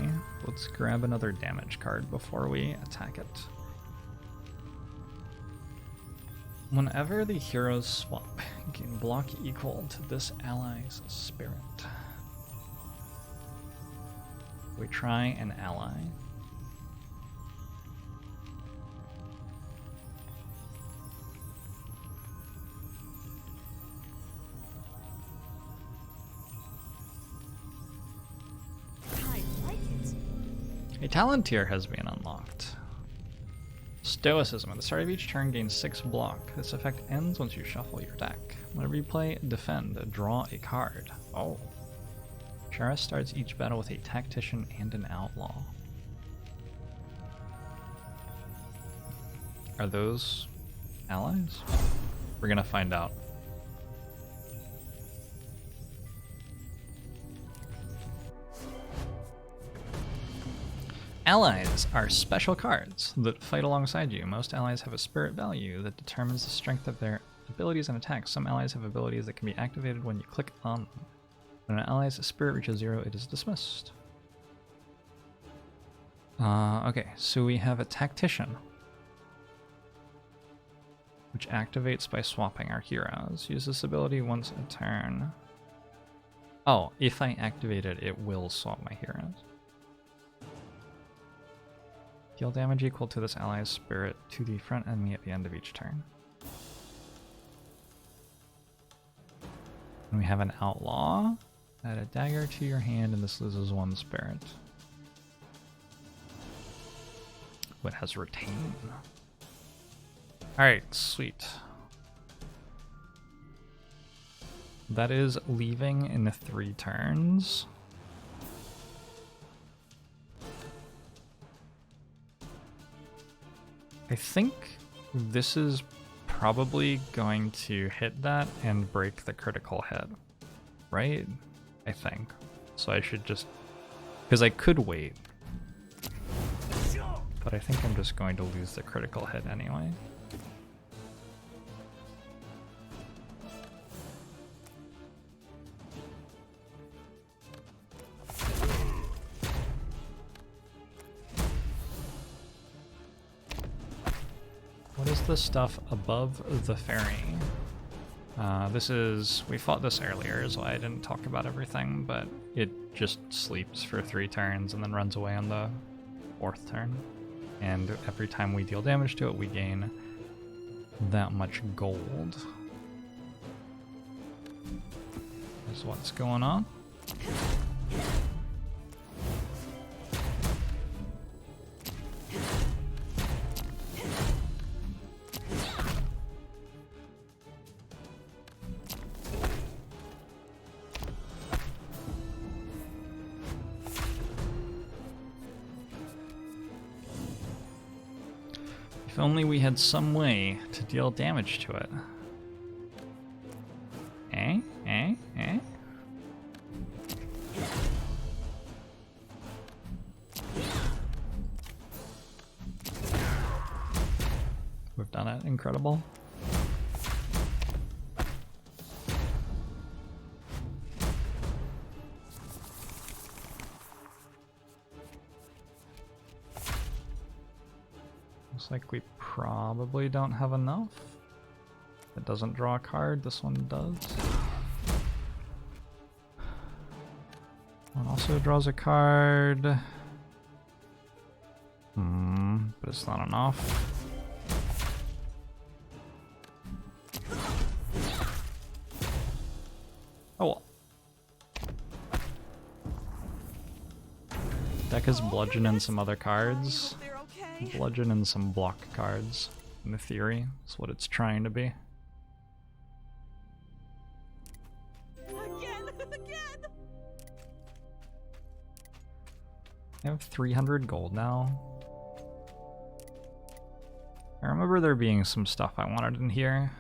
Let's grab another damage card before we attack it. Whenever the heroes swap, gain block equal to this ally's spirit. We try an ally. A talent tier has been unlocked. Stoicism. At the start of each turn, gain 6 block. This effect ends once you shuffle your deck. Whenever you play Defend, draw a card. Oh. Shara starts each battle with a Tactician and an Outlaw. Are those allies? We're gonna find out. Allies are special cards that fight alongside you. Most allies have a spirit value that determines the strength of their abilities and attacks. Some allies have abilities that can be activated when you click on them. When an ally's spirit reaches 0, it is dismissed. Okay, so we have a Tactician, which activates by swapping our heroes. Use this ability once a turn. Oh, if I activate it, it will swap my heroes. Deal damage equal to this ally's spirit to the front enemy at the end of each turn. And we have an Outlaw. Add a dagger to your hand and this loses 1 spirit. What has Retain? Alright, sweet. That is leaving in 3 turns. I think this is probably going to hit that and break the critical hit, right? I think. So I should just... because I could wait. But I think I'm just going to lose the critical hit anyway. What is the stuff above the ferry? This is... we fought this earlier, is why I didn't talk about everything, but it just sleeps for 3 turns and then runs away on the 4th turn. And every time we deal damage to it, we gain that much gold. Is what's going on. If only we had some way to deal damage to it. Eh? We've done it. Incredible. Looks like we probably don't have enough. It doesn't draw a card, this one does. One also draws a card. But it's not enough. Oh well. Deck is bludgeon and some other cards. Bludgeon and some block cards, in the theory. That's what it's trying to be. Again! I have 300 gold now. I remember there being some stuff I wanted in here.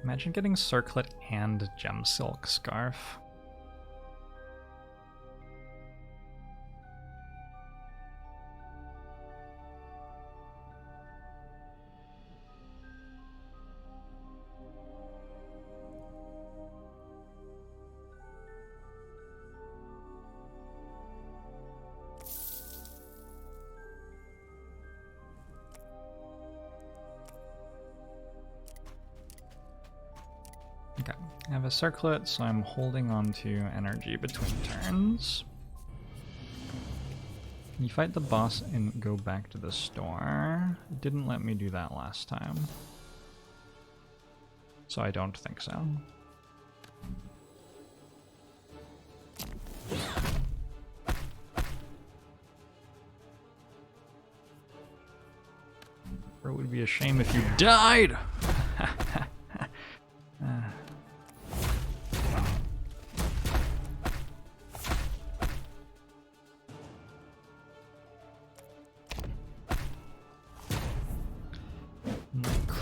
Imagine getting Circlet and Gem Silk Scarf. Okay, I have a circlet, so I'm holding on to energy between turns. You fight the boss and go back to the store. It didn't let me do that last time, so I don't think so. It would be a shame if you died!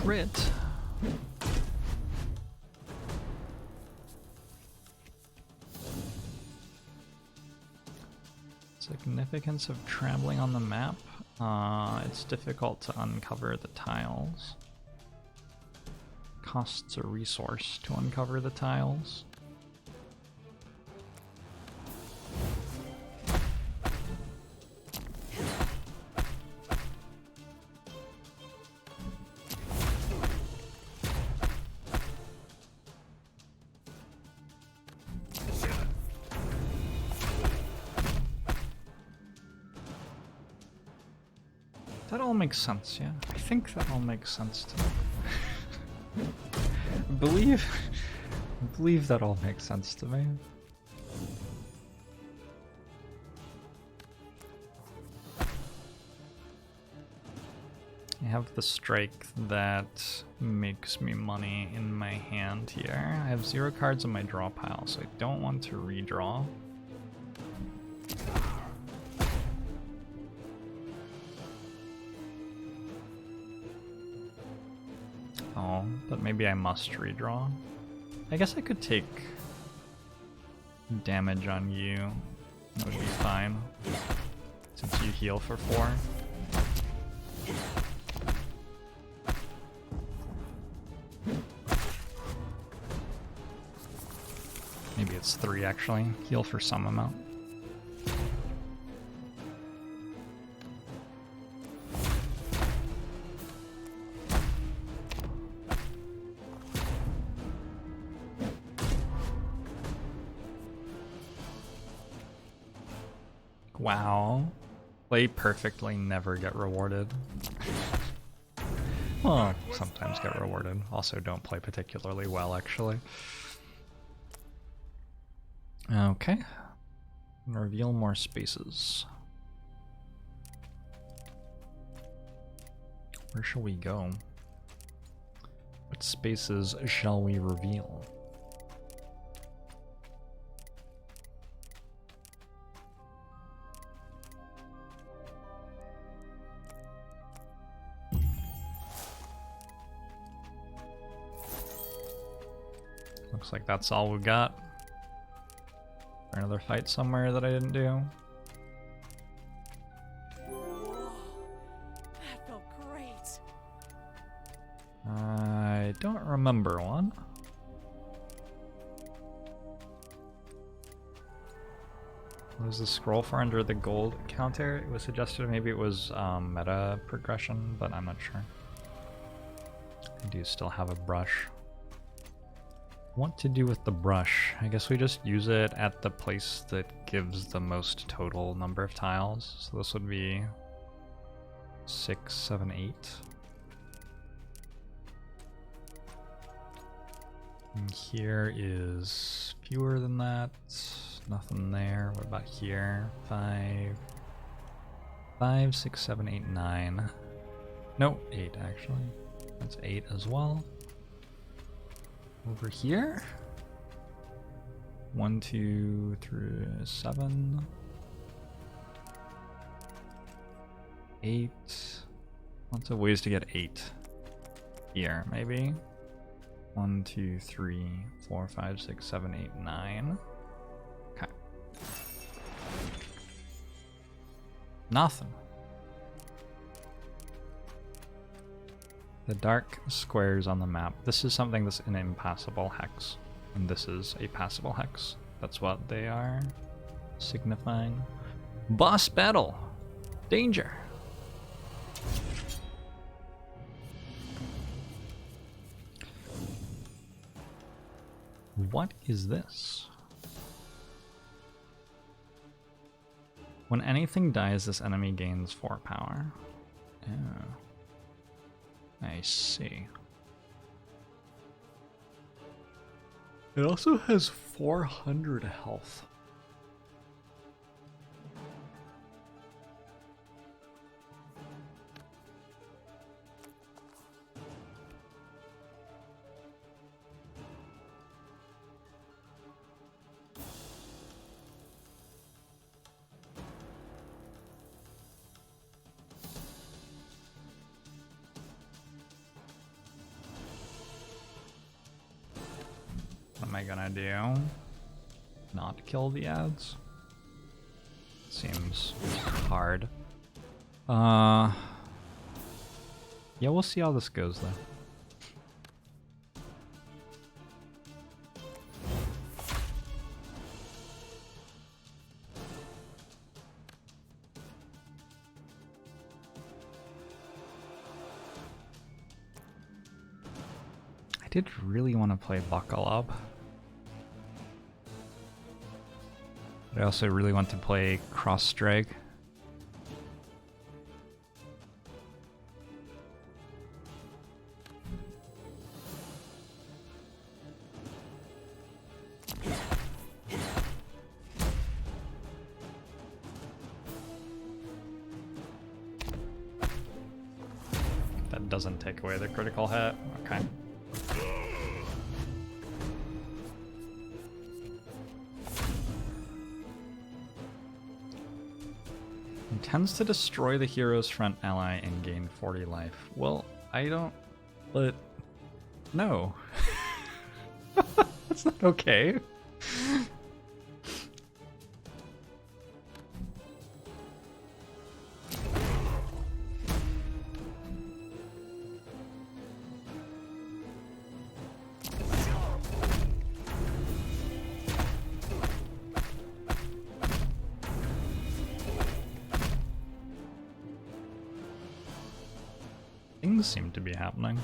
crit. Significance of traveling on the map. It's difficult to uncover the tiles. Costs a resource to uncover the tiles. That all makes sense, yeah. I think that all makes sense to me. I believe that all makes sense to me. I have the strike that makes me money in my hand here. I have 0 cards in my draw pile, so I don't want to redraw. Oh, but maybe I must redraw. I guess I could take damage on you. That would be fine, since you heal for 4. Maybe it's 3 actually. Heal for some amount. Wow. Play perfectly, never get rewarded. Well, sometimes get rewarded. Also don't play particularly well, actually. Okay. Reveal more spaces. Where shall we go? What spaces shall we reveal? Looks like that's all we got. Another fight somewhere that I didn't do. Whoa, that felt great. I don't remember one. What was the scroll for under the gold counter? It was suggested maybe it was meta progression, but I'm not sure. I do still have a brush. What to do with the brush? I guess we just use it at the place that gives the most total number of tiles. So this would be 6, 7, 8. And here is fewer than that. Nothing there. What about here? 5, 5, 6, 7, 8, 9. No, 8 actually. That's 8 as well. Over here, 1, 2, 3, 7, 8. Lots of ways to get 8. Here, maybe. 1, 2, 3, 4, 5, 6, 7, 8, 9. Okay. Nothing. The dark squares on the map. This is something that's an impassable hex. And this is a passable hex. That's what they are signifying. Boss battle! Danger! What is this? When anything dies, this enemy gains 4 power. Oh. I see. It also has 400 health. am I gonna do? Not kill the ads? Seems hard. Yeah, we'll see how this goes though. I did really want to play Buckle Up. But I also really want to play Cross Strike. That doesn't take away the critical hit. Okay. Intends to destroy the hero's front ally and gain 40 life. Well, I don't... But... No. That's not okay. Things seem to be happening.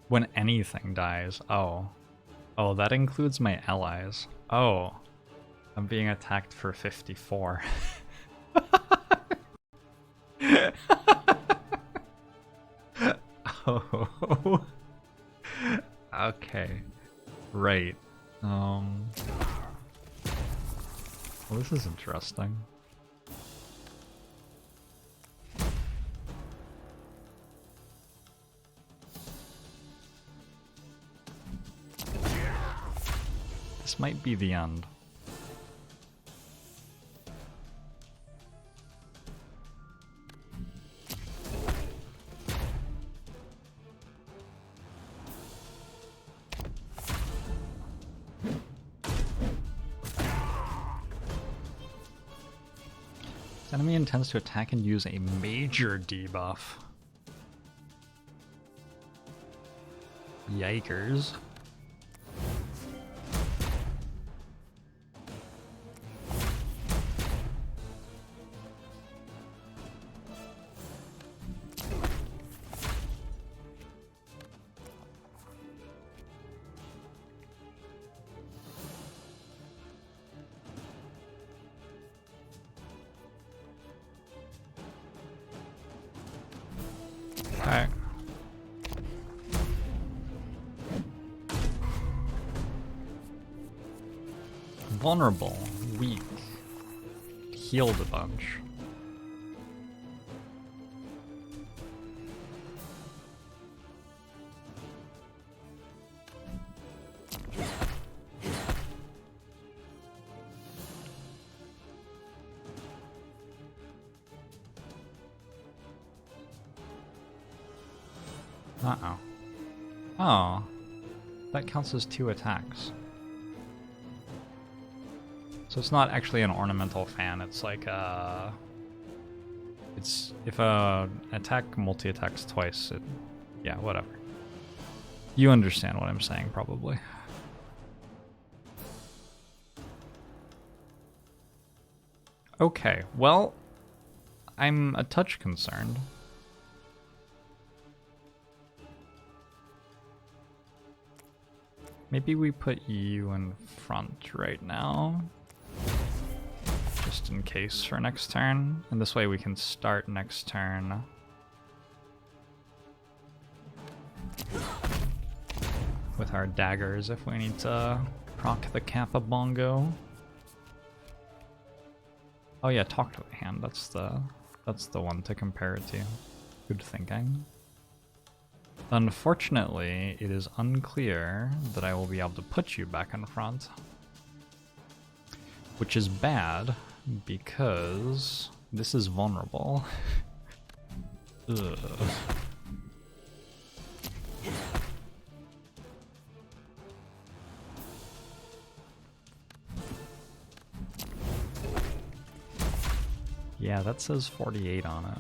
When anything dies. Oh. Oh, that includes my allies. Oh. I'm being attacked for 54. Oh. Okay. Right. Well, this is interesting. This might be the end. Enemy intends to attack and use a major debuff. Yikers. Okay. Vulnerable, weak, healed a bunch. Uh-oh. Oh. That counts as 2 attacks. So it's not actually an ornamental fan, it's like it's if a attack multi-attacks twice, it... yeah, whatever. You understand what I'm saying, probably. Okay, well, I'm a touch concerned. Maybe we put you in front right now, just in case for next turn, and this way we can start next turn with our daggers if we need to proc the Kappa Bongo. Oh yeah, talk to the hand, that's the one to compare it to. Good thinking. Unfortunately, it is unclear that I will be able to put you back in front. Which is bad, because this is vulnerable. Ugh. Yeah, that says 48 on it.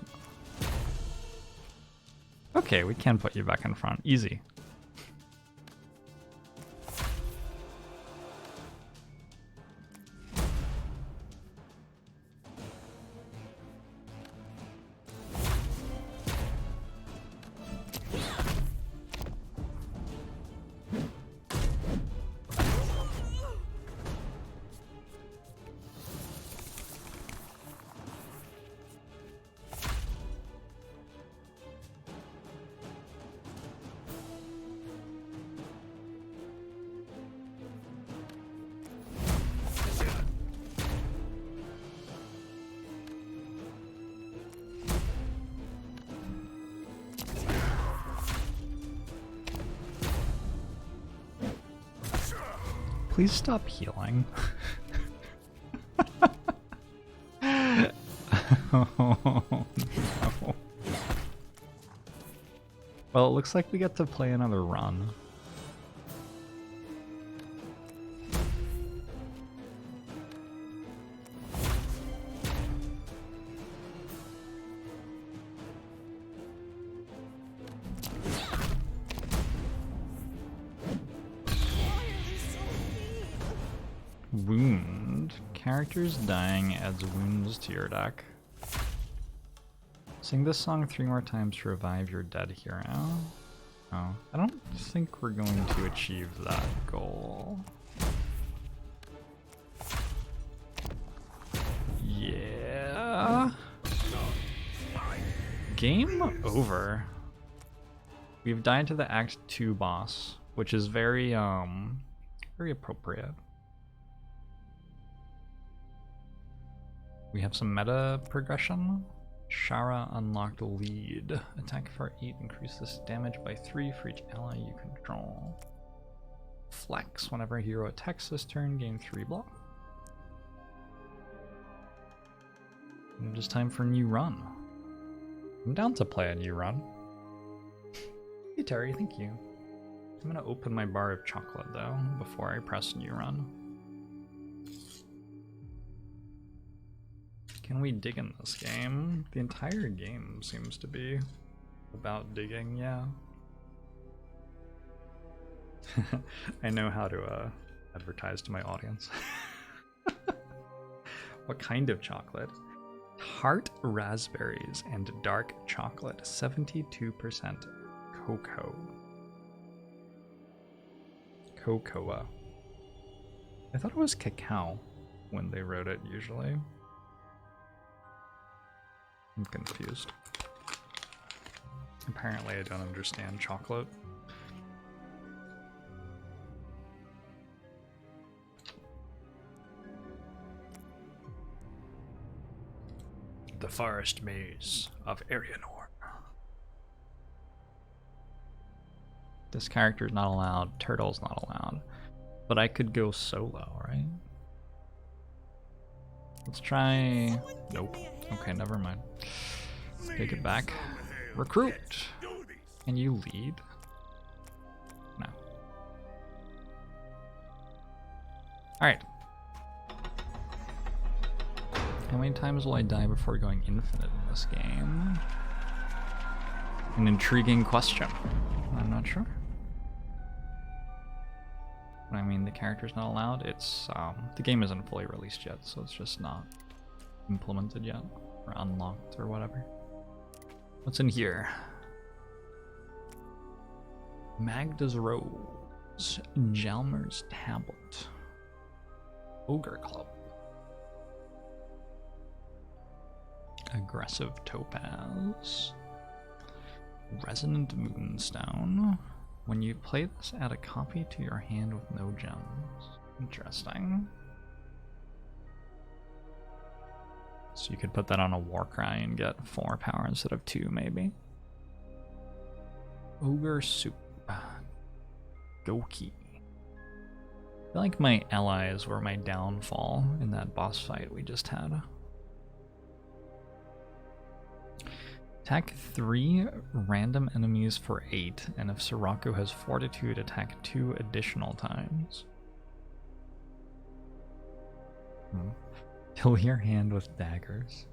Okay, we can put you back in front. Easy. Please stop healing. Oh, no. Well, it looks like we get to play another run. Wound. Characters dying adds wounds to your deck. Sing this song 3 more times to revive your dead hero. Oh, I don't think we're going to achieve that goal. Yeah. Game over. We've died to the Act 2 boss, which is very appropriate. We have some meta progression. Shara unlocked lead. Attack for 8 increases damage by 3 for each ally you control. Flex. Whenever a hero attacks this turn, gain 3 block. And just time for a new run. I'm down to play a new run. Hey Terry, thank you. I'm gonna open my bar of chocolate though before I press new run. Can we dig in this game? The entire game seems to be about digging, yeah. I know how to advertise to my audience. What kind of chocolate? Tart raspberries and dark chocolate, 72% cocoa. Cocoa. I thought it was cacao when they wrote it usually. I'm confused. Apparently I don't understand chocolate. The forest maze of Arianor. This character's not allowed, turtle's not allowed. But I could go solo, right? Let's try... Nope. Okay, never mind. Let's take it back. Recruit! Can you lead? No. Alright. How many times will I die before going infinite in this game? An intriguing question. I'm not sure. I mean, the character's not allowed. It's the game isn't fully released yet, so it's just not implemented yet or unlocked or whatever. What's in here? Magda's Rose, Jalmer's Tablet, Ogre Club, Aggressive Topaz, Resonant Moonstone. When you play this, add a copy to your hand with no gems. Interesting. So you could put that on a Warcry and get 4 power instead of 2, maybe. Ogre Soup. Goki. I feel like my allies were my downfall in that boss fight we just had. Attack 3 random enemies for 8, and if Sirocco has Fortitude, attack 2 additional times. Fill your hand with daggers.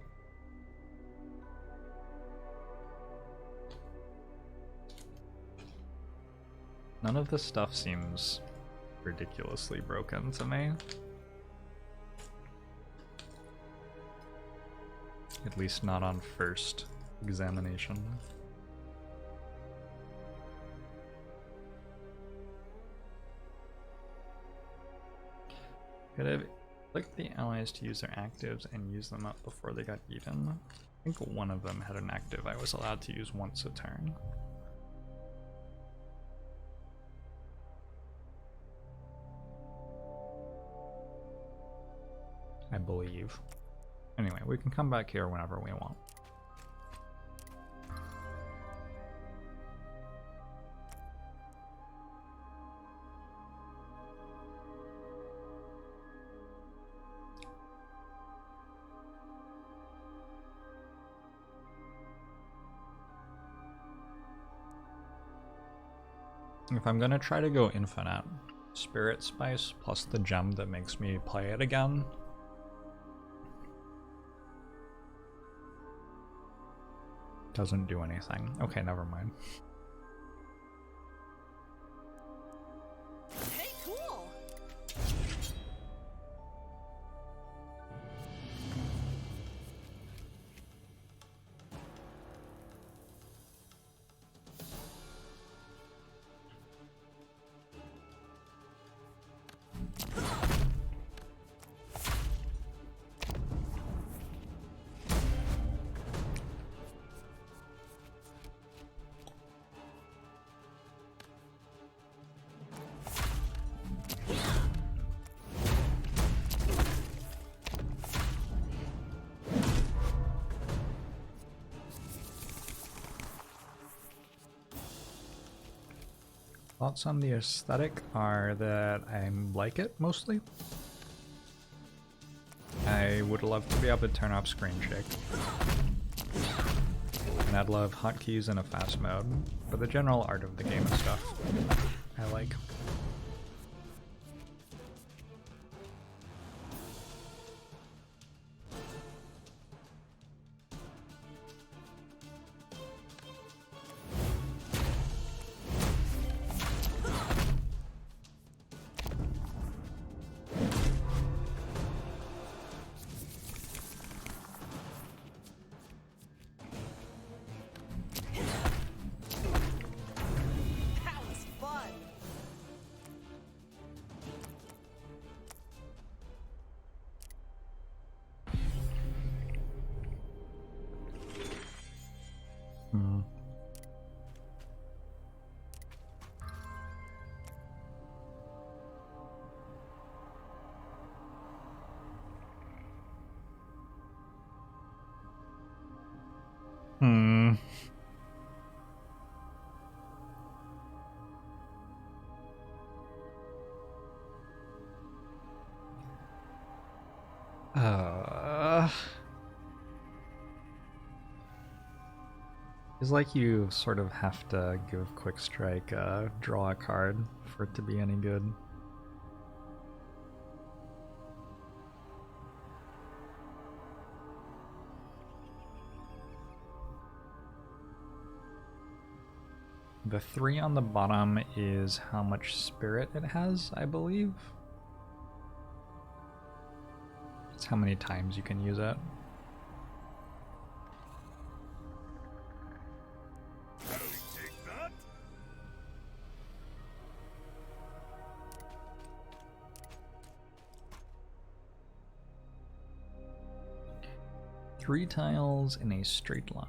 None of this stuff seems ridiculously broken to me. At least not on first examination. Could have clicked the allies to use their actives and use them up before they got eaten. I think one of them had an active I was allowed to use once a turn. I believe. Anyway, we can come back here whenever we want. If I'm gonna try to go infinite, Spirit Spice plus the gem that makes me play it again. Doesn't do anything. Okay, never mind. Hey, cool. Thoughts on the aesthetic are that I like it mostly. I would love to be able to turn off screen shake. And I'd love hotkeys in a fast mode, but the general art of the game and stuff I like. That was fun. Hmm. Hmm. It's like you sort of have to give Quick Strike draw a card for it to be any good. The 3 on the bottom is how much spirit it has, I believe. It's how many times you can use it. How do we take that? Three tiles in a straight line.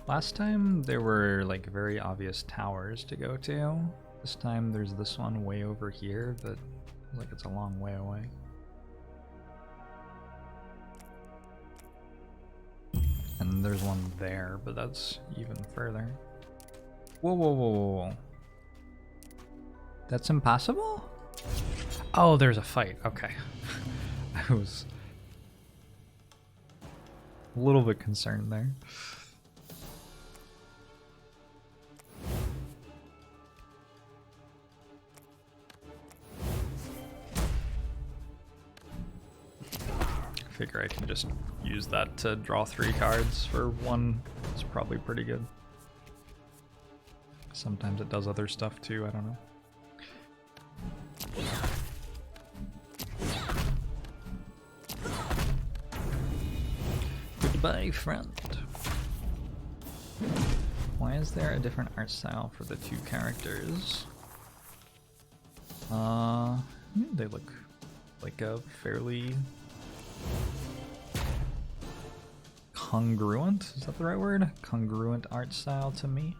Last time there were like very obvious towers to go to. This time there's this one way over here that feels like it's a long way away. And then there's one there, but that's even further. Whoa, whoa, whoa, whoa, whoa. That's impossible? Oh, there's a fight. Okay. I was a little bit concerned there. I figure I can just use that to draw 3 cards for 1. It's probably pretty good. Sometimes it does other stuff too, I don't know. Goodbye, friend. Why is there a different art style for the 2 characters? They look like a fairly congruent, is that the right word? Congruent art style to me.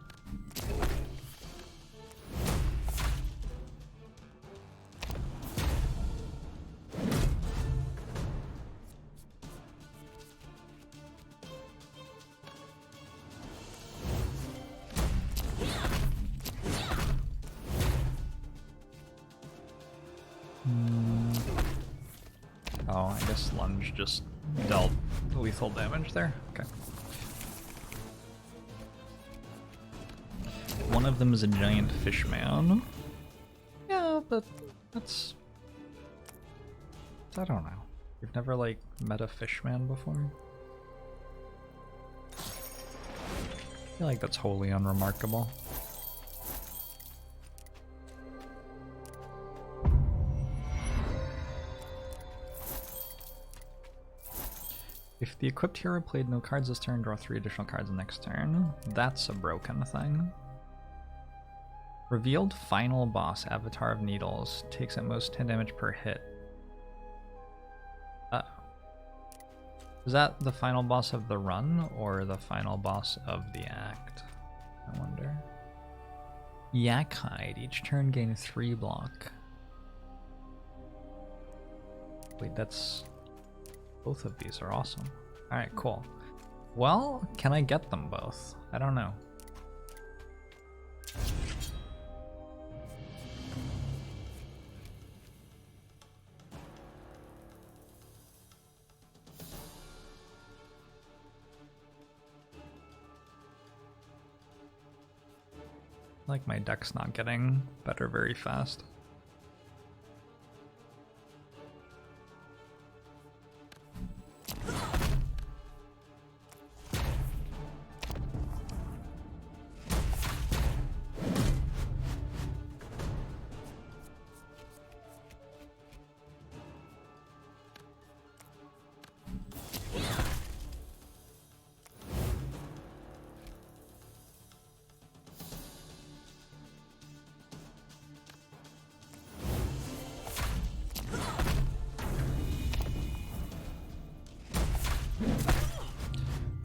Oh, I guess lunge just dealt lethal damage there. Okay. One of them is a giant fish man. Yeah, but that's... I don't know. You've never, like, met a fish man before? I feel like that's wholly unremarkable. If the equipped hero played no cards this turn, draw 3 additional cards next turn. That's a broken thing. Revealed final boss, Avatar of Needles. Takes at most 10 damage per hit. Is that the final boss of the run, or the final boss of the act? I wonder. Yak Hide. Each turn gain 3 block. Wait, that's... Both of these are awesome. Alright, cool. Well, can I get them both? I don't know. Like my deck's not getting better very fast.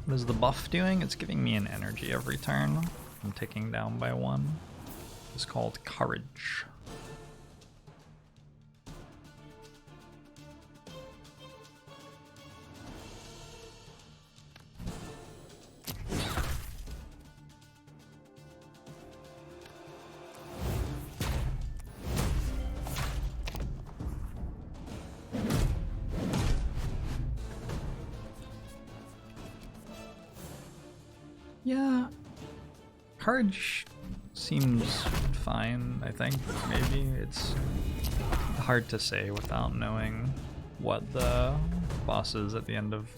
What is the buff doing? It's giving me an energy every turn. I'm ticking down by 1. It's called Courage. Yeah, Courage seems fine, I think. Maybe it's hard to say without knowing what the boss is at the end of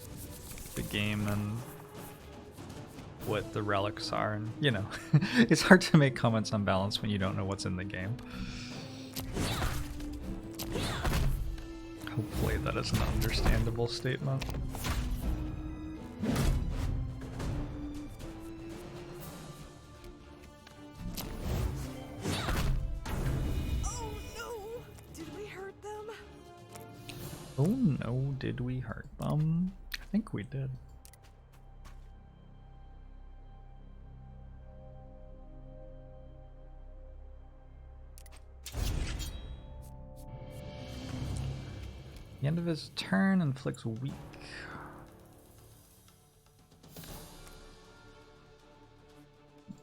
the game and what the relics are, and you know, it's hard to make comments on balance when you don't know what's in the game. Hopefully that is an understandable statement. Oh no, did we hurt them? I think we did. The end of his turn inflicts weak.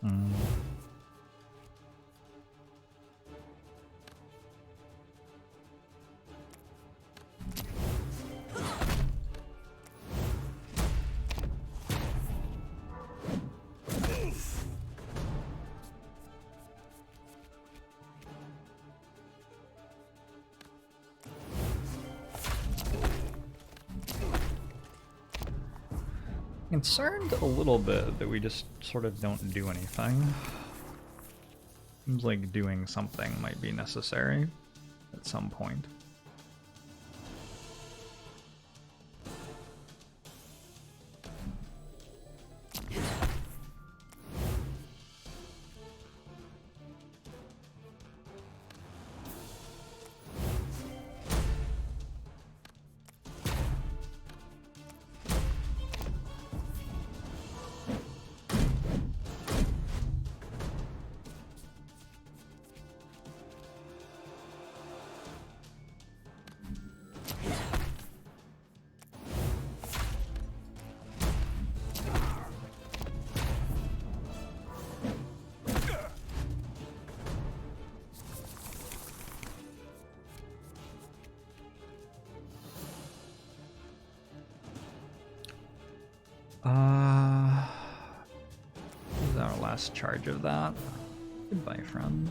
Mm. Concerned a little bit that we just sort of don't do anything. Seems like doing something might be necessary at some point. This is our last charge of that. Goodbye, friend.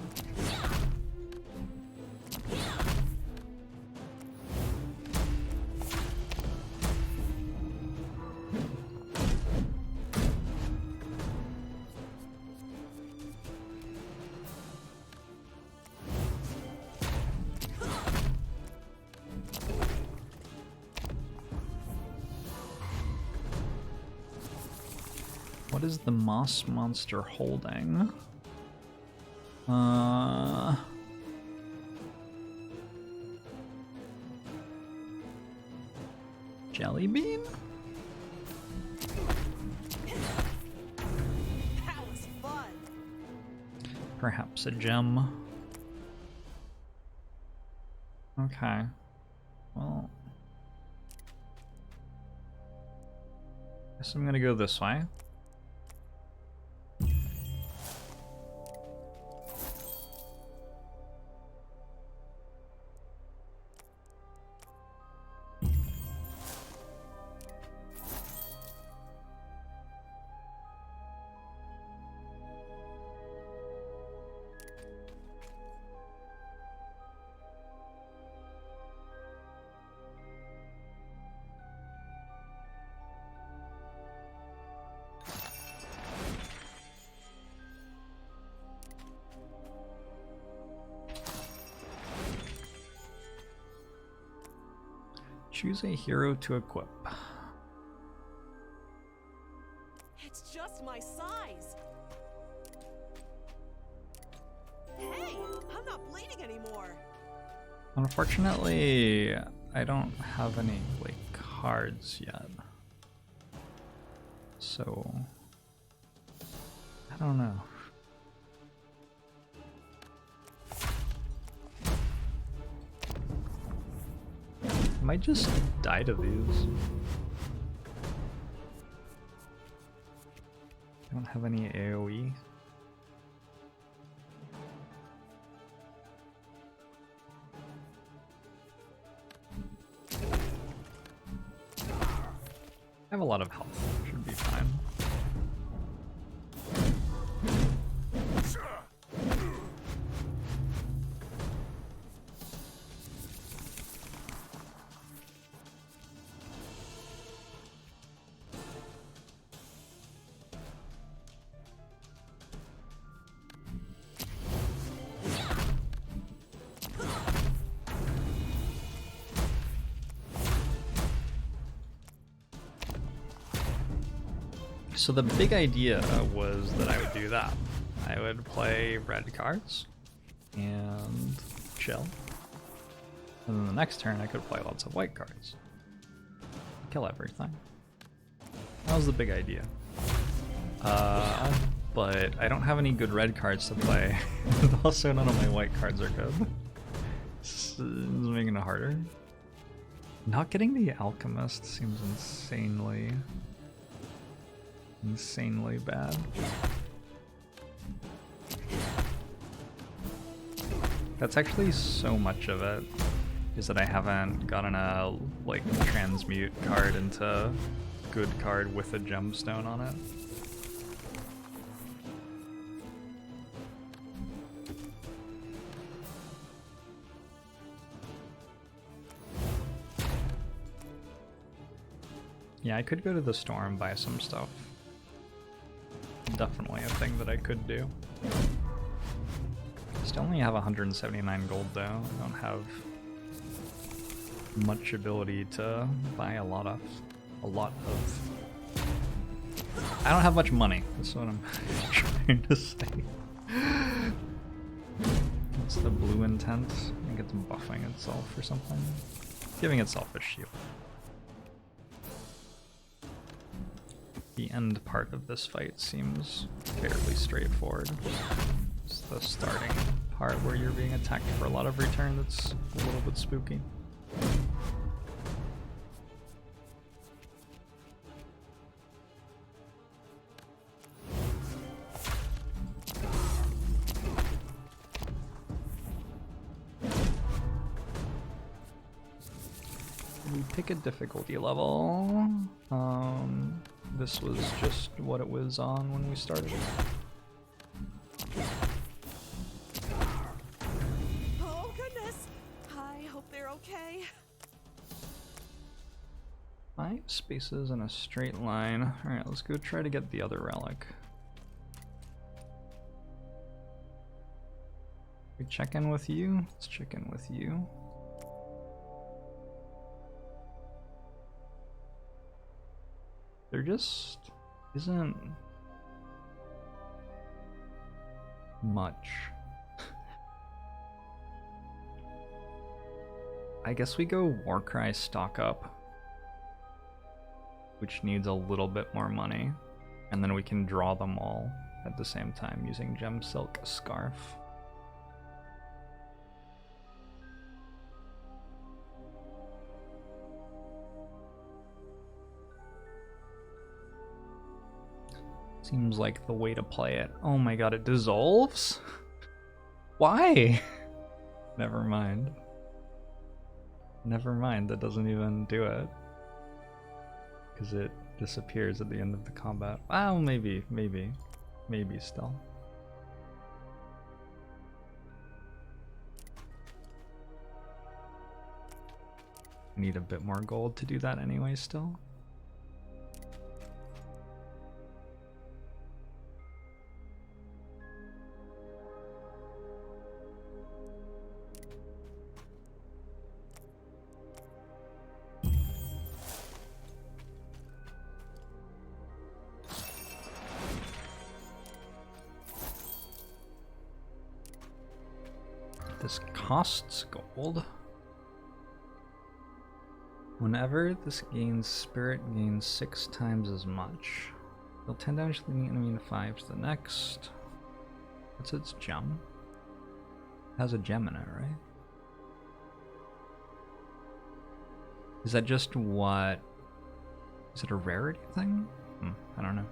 What is the moss monster holding? Jelly bean? That was fun. Perhaps a gem. Okay. Well, guess I'm gonna go this way. Choose a hero to equip. It's just my size. Hey, I'm not bleeding anymore. Unfortunately, I don't have any like cards yet. So I don't know. I might just die to these. I don't have any AoE. I have a lot of health. Should be fine. So the big idea was that I would do that. I would play red cards and chill. And then the next turn I could play lots of white cards. Kill everything. That was the big idea. But I don't have any good red cards to play. And also none of my white cards are good. This is making it harder. Not getting the Alchemist seems insanely bad. That's actually so much of it, is that I haven't gotten a, like, transmute card into good card with a gemstone on it. Yeah, I could go to the store and buy some stuff. Definitely a thing that I could do. Still only have 179 gold though. I don't have much ability to buy a lot of. I don't have much money. That's what I'm trying to say. What's the blue intent? I think it's buffing itself or something. Giving itself a shield. The end part of this fight seems fairly straightforward. It's the starting part where you're being attacked for a lot of return that's a little bit spooky. We pick a difficulty level. This was just what it was on when we started it. Oh, goodness. I hope they're okay. 5 spaces in a straight line. Alright, let's go try to get the other relic. We check in with you? Let's check in with you. There just isn't much. I guess we go Warcry stock up, which needs a little bit more money, and then we can draw them all at the same time using Gem Silk Scarf. Seems like the way to play it. Oh my god, it dissolves? Why? Never mind. Never mind, that doesn't even do it. Because it disappears at the end of the combat. Well, maybe still. Need a bit more gold to do that anyway still. This costs gold. Whenever this gains spirit, gains 6 times as much. Deal 10 damage to the enemy and 5 to the next. What's its gem? It has a gem in it, right? Is that just what? Is it a rarity thing? I don't know.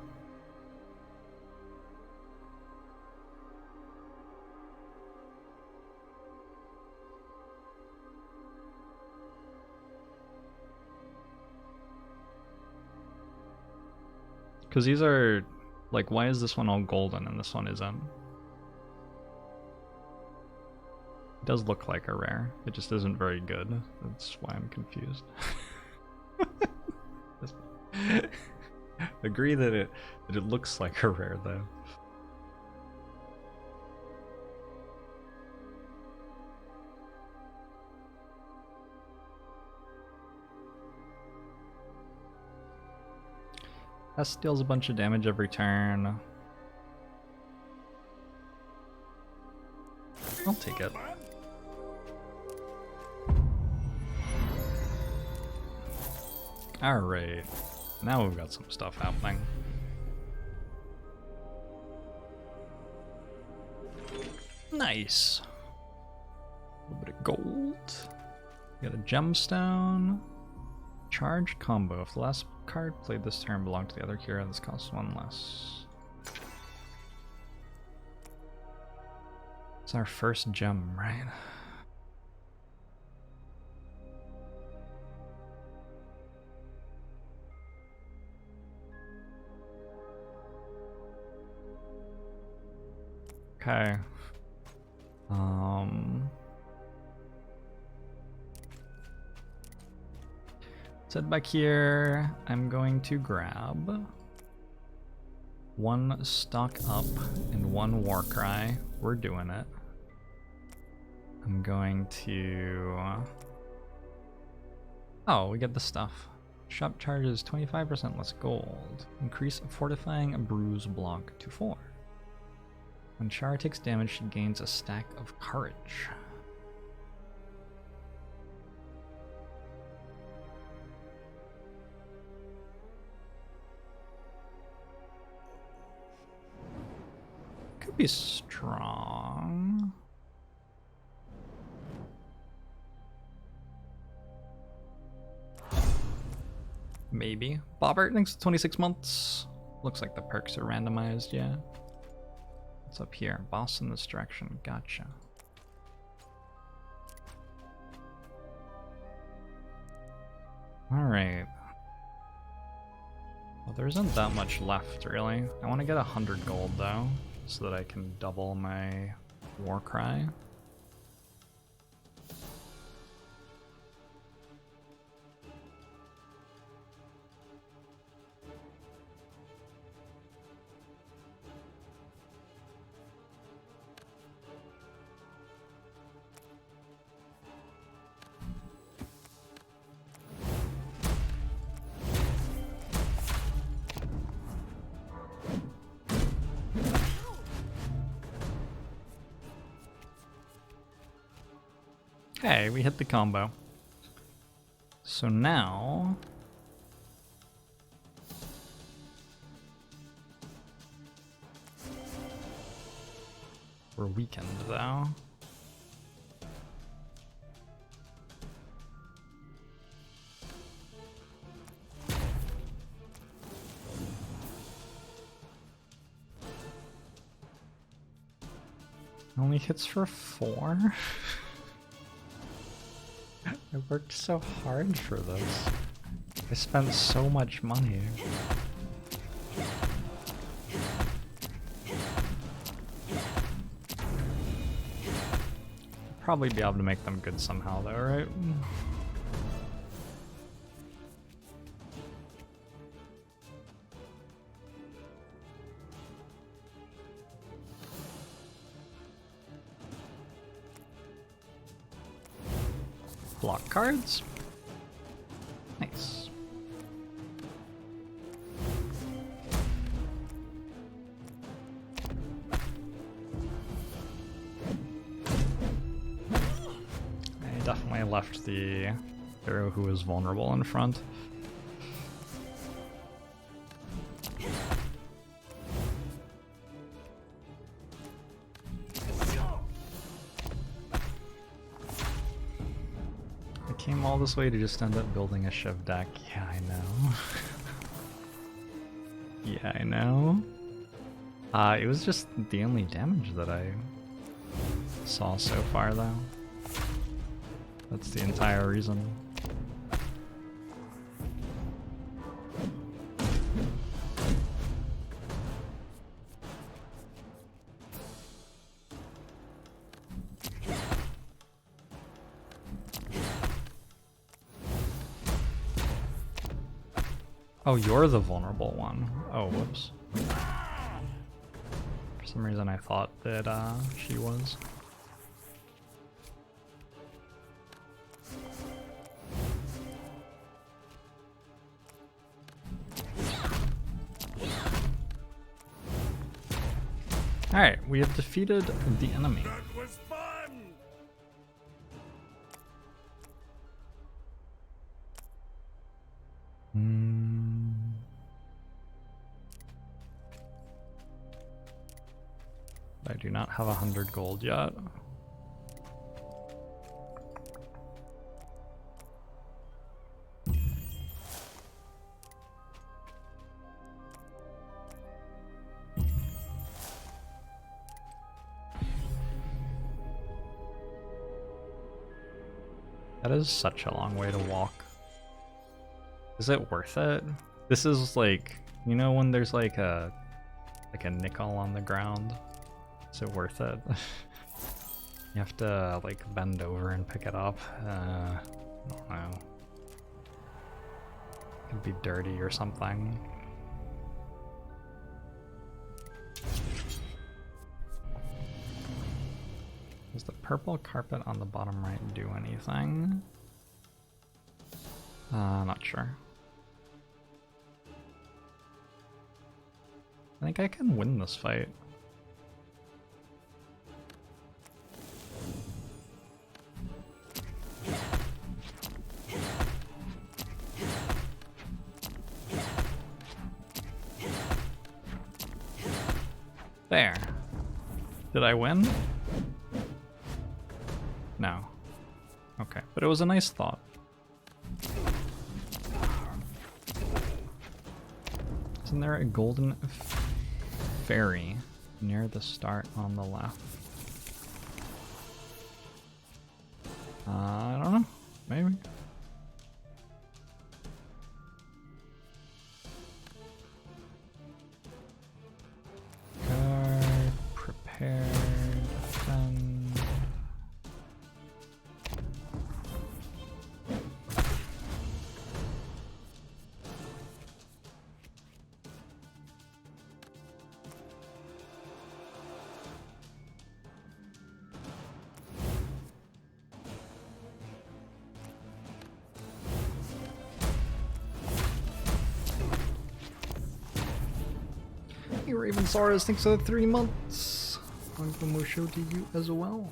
Because these are, like, why is this one all golden and this one isn't? It does look like a rare, it just isn't very good. That's why I'm confused. Agree that it looks like a rare though. That deals a bunch of damage every turn. I'll take it. Alright, now we've got some stuff happening. Nice. A little bit of gold. Got a gemstone. Charge combo. If the last card played this turn belonged to the other hero, this costs 1 less. It's our first gem, right? Okay. Let's head back here. I'm going to grab 1 stock up and 1 war cry. We're doing it. I'm going to... Oh, we get the stuff. Shop charges 25% less gold. Increase fortifying a bruise block to 4. When Char takes damage, she gains a stack of courage. Could be strong. Maybe. Bobbert thinks 26 months. Looks like the perks are randomized, yeah. What's up here? Boss in this direction. Gotcha. Alright. Well, there isn't that much left, really. I want to get 100 gold, though, so that I can double my war cry. Okay, we hit the combo. So now... we're weakened, though. Only hits for 4? I worked so hard for this. I spent so much money. Probably be able to make them good somehow though, right? Block cards. Nice. I definitely left the hero who was vulnerable in front. Came all this way to just end up building a Shiv deck. Yeah, I know. Yeah, I know. It was just the only damage that I saw so far, though. That's the entire reason. Oh, you're the vulnerable one. Oh, whoops. For some reason I thought that she was. Alright, we have defeated the enemy. That was fun! I do not have 100 gold yet. That is such a long way to walk. Is it worth it? This is like, you know when there's like a nickel on the ground? Is it worth it? You have to like bend over and pick it up. I don't know. It could be dirty or something. Does the purple carpet on the bottom right do anything? Not sure. I think I can win this fight. There. Did I win? No. Okay, but it was a nice thought. Isn't there a golden fairy near the start on the left? I don't know. Maybe. Guard, prepare, defend. Hey Ravensaurus, thanks for the 3 months. On for more show to you as well.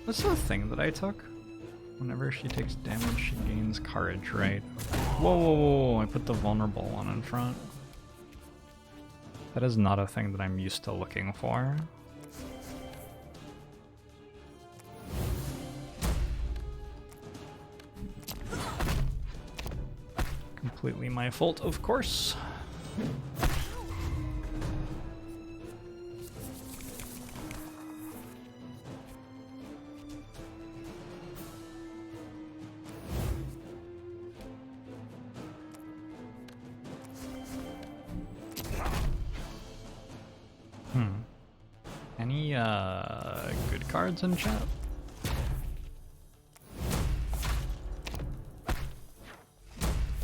What's the thing that I took? Whenever she takes damage, she gains courage, right? Whoa, whoa, whoa, I put the vulnerable one in front. That is not a thing that I'm used to looking for. Completely my fault, of course. Any good cards in chat?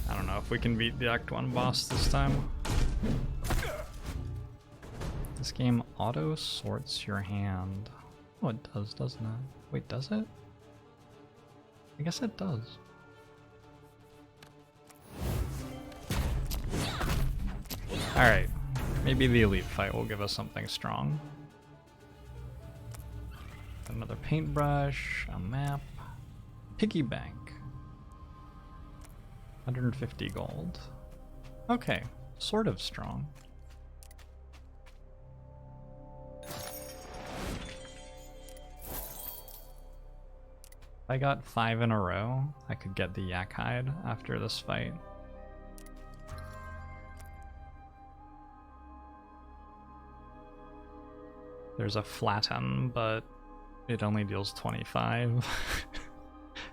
I don't know if we can beat the Act 1 boss this time. This game auto sorts your hand. Oh, it does, doesn't it? Wait, does it? I guess it does. Alright, maybe the elite fight will give us something strong. Another paintbrush, a map, piggy bank. 150 gold. Okay, sort of strong. If I got 5 in a row, I could get the yak hide after this fight. There's a flatten, but it only deals 25.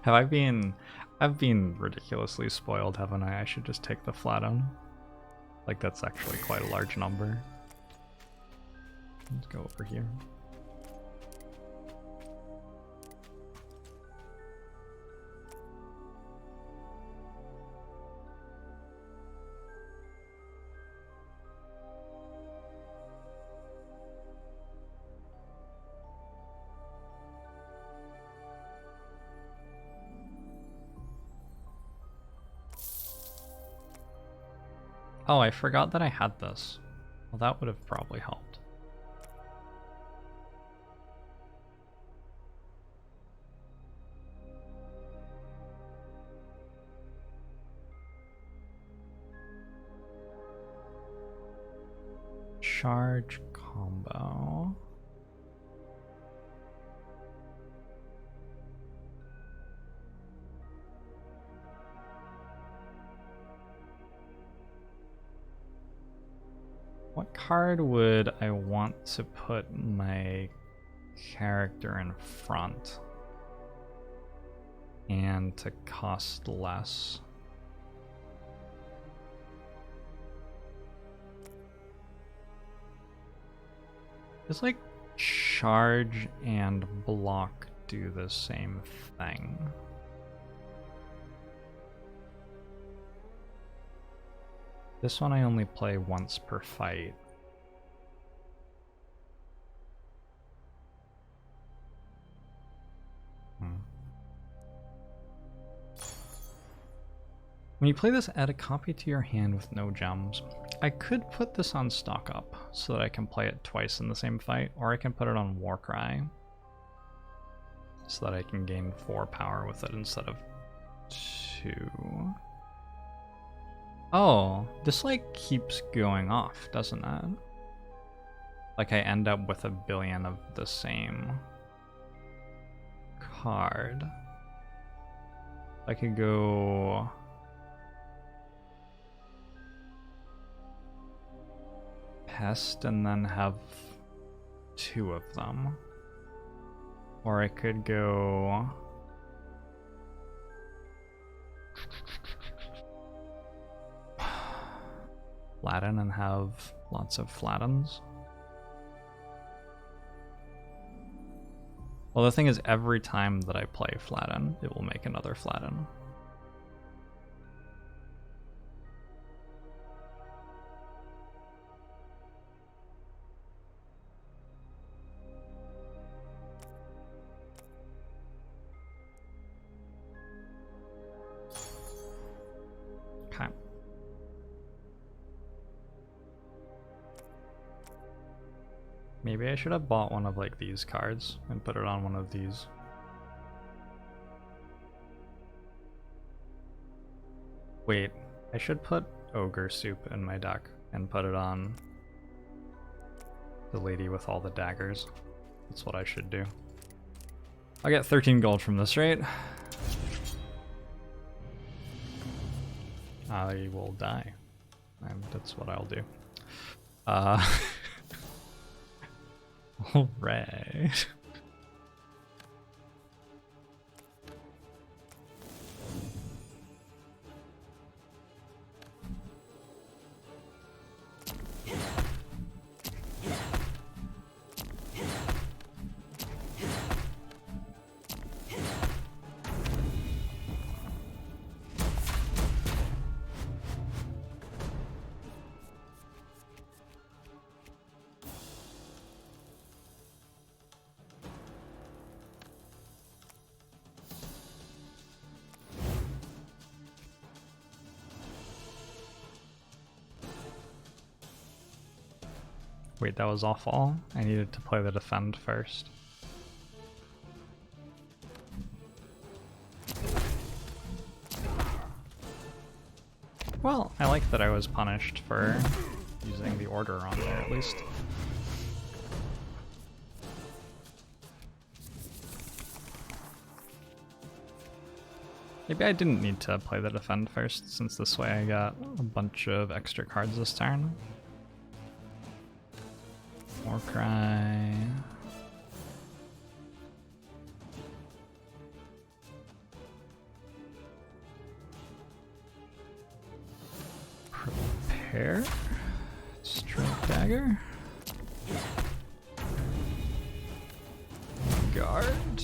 I've been ridiculously spoiled, haven't I? I should just take the flatten. Like, that's actually quite a large number. Let's go over here. Oh, I forgot that I had this. Well, that would have probably helped. Charge combo. What card would I want to put my character in front and to cost less? It's like charge and block do the same thing. This one I only play once per fight. When you play this, add a copy to your hand with no gems. I could put this on stock up so that I can play it twice in the same fight, or I can put it on Warcry so that I can gain 4 power with it instead of 2. Oh, this like keeps going off, doesn't it? Like I end up with 1 billion of the same card. I could go Pest and then have 2 of them. Or I could go Flatten and have lots of Flattens. Well, the thing is, every time that I play Flatten, it will make another Flatten. Okay. Maybe I should have bought one of like these cards and put it on one of these. Wait, I should put Ogre Soup in my deck and put it on the lady with all the daggers. That's what I should do. I'll get 13 gold from this, right? I will die. That's what I'll do. Alright. Wait, that was awful. I needed to play the defend first. Well, I like that I was punished for using the order on there at least. Maybe I didn't need to play the defend first, since this way I got a bunch of extra cards this turn. Warcry. Prepare. Strike dagger. Guard.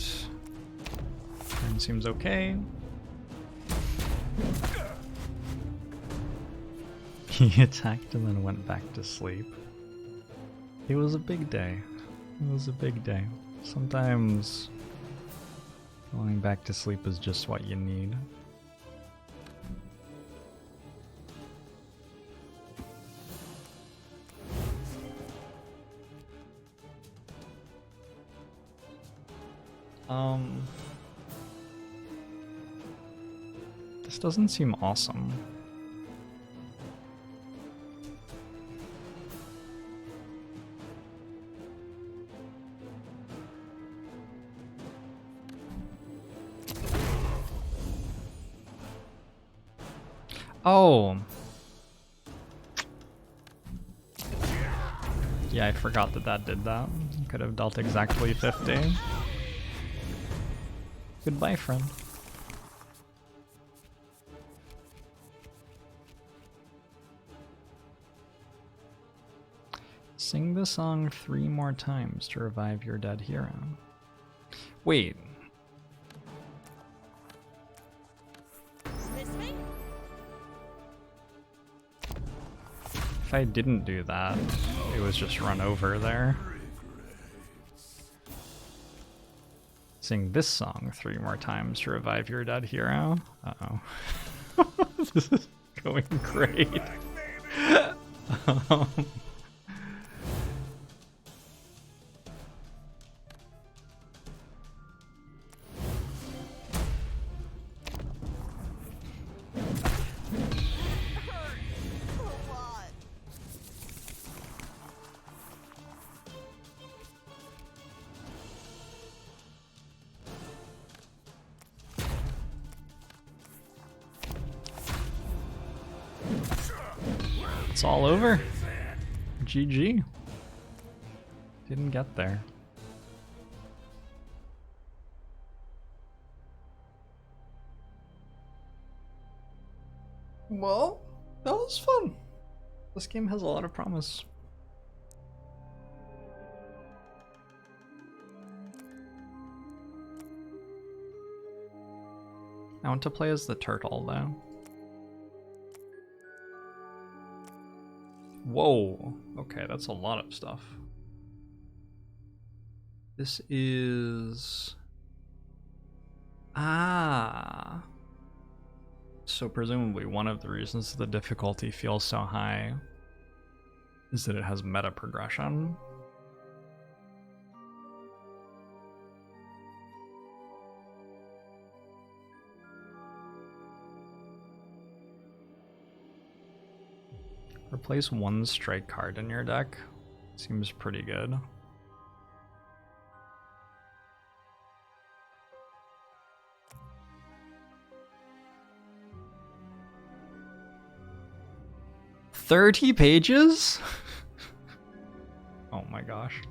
Turn seems okay. He attacked and then went back to sleep. It was a big day. It was a big day. Sometimes going back to sleep is just what you need. This doesn't seem awesome. Yeah, I forgot that that did that. Could have dealt exactly 50. Goodbye, friend. Sing the song 3 more times to revive your dead hero. Wait. Miss me? If I didn't do that, it was just run over there. Sing this song 3 more times to revive your dead hero. Uh-oh. This is going great. A lot. It's all over. GG. Didn't get there. Well, that was fun. This game has a lot of promise. I want to play as the turtle, though. Whoa. Okay, that's a lot of stuff. This is... Ah. So presumably one of the reasons the difficulty feels so high is that it has meta progression. Replace 1 strike card in your deck. Seems pretty good. "30 pages?" Oh my gosh.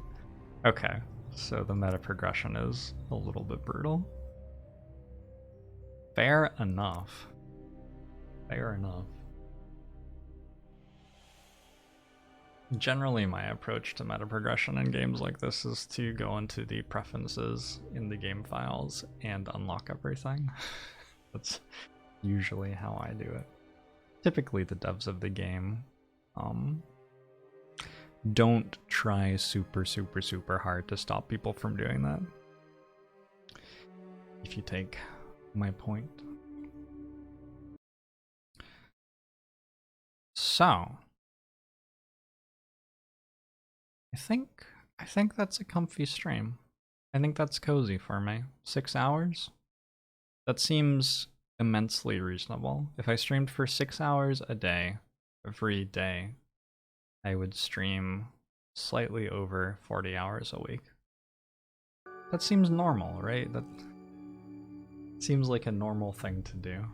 Okay, so the meta progression is a little bit brutal. Fair enough. Fair enough. Generally, my approach to meta progression in games like this is to go into the preferences in the game files and unlock everything. That's usually how I do it. Typically, the devs of the game don't try super hard to stop people from doing that. If you take my point. So, I think that's a comfy stream. I think that's cozy for me. 6 hours? That seems immensely reasonable. If I streamed for 6 hours a day, every day, I would stream slightly over 40 hours a week. That seems normal, right? That seems like a normal thing to do.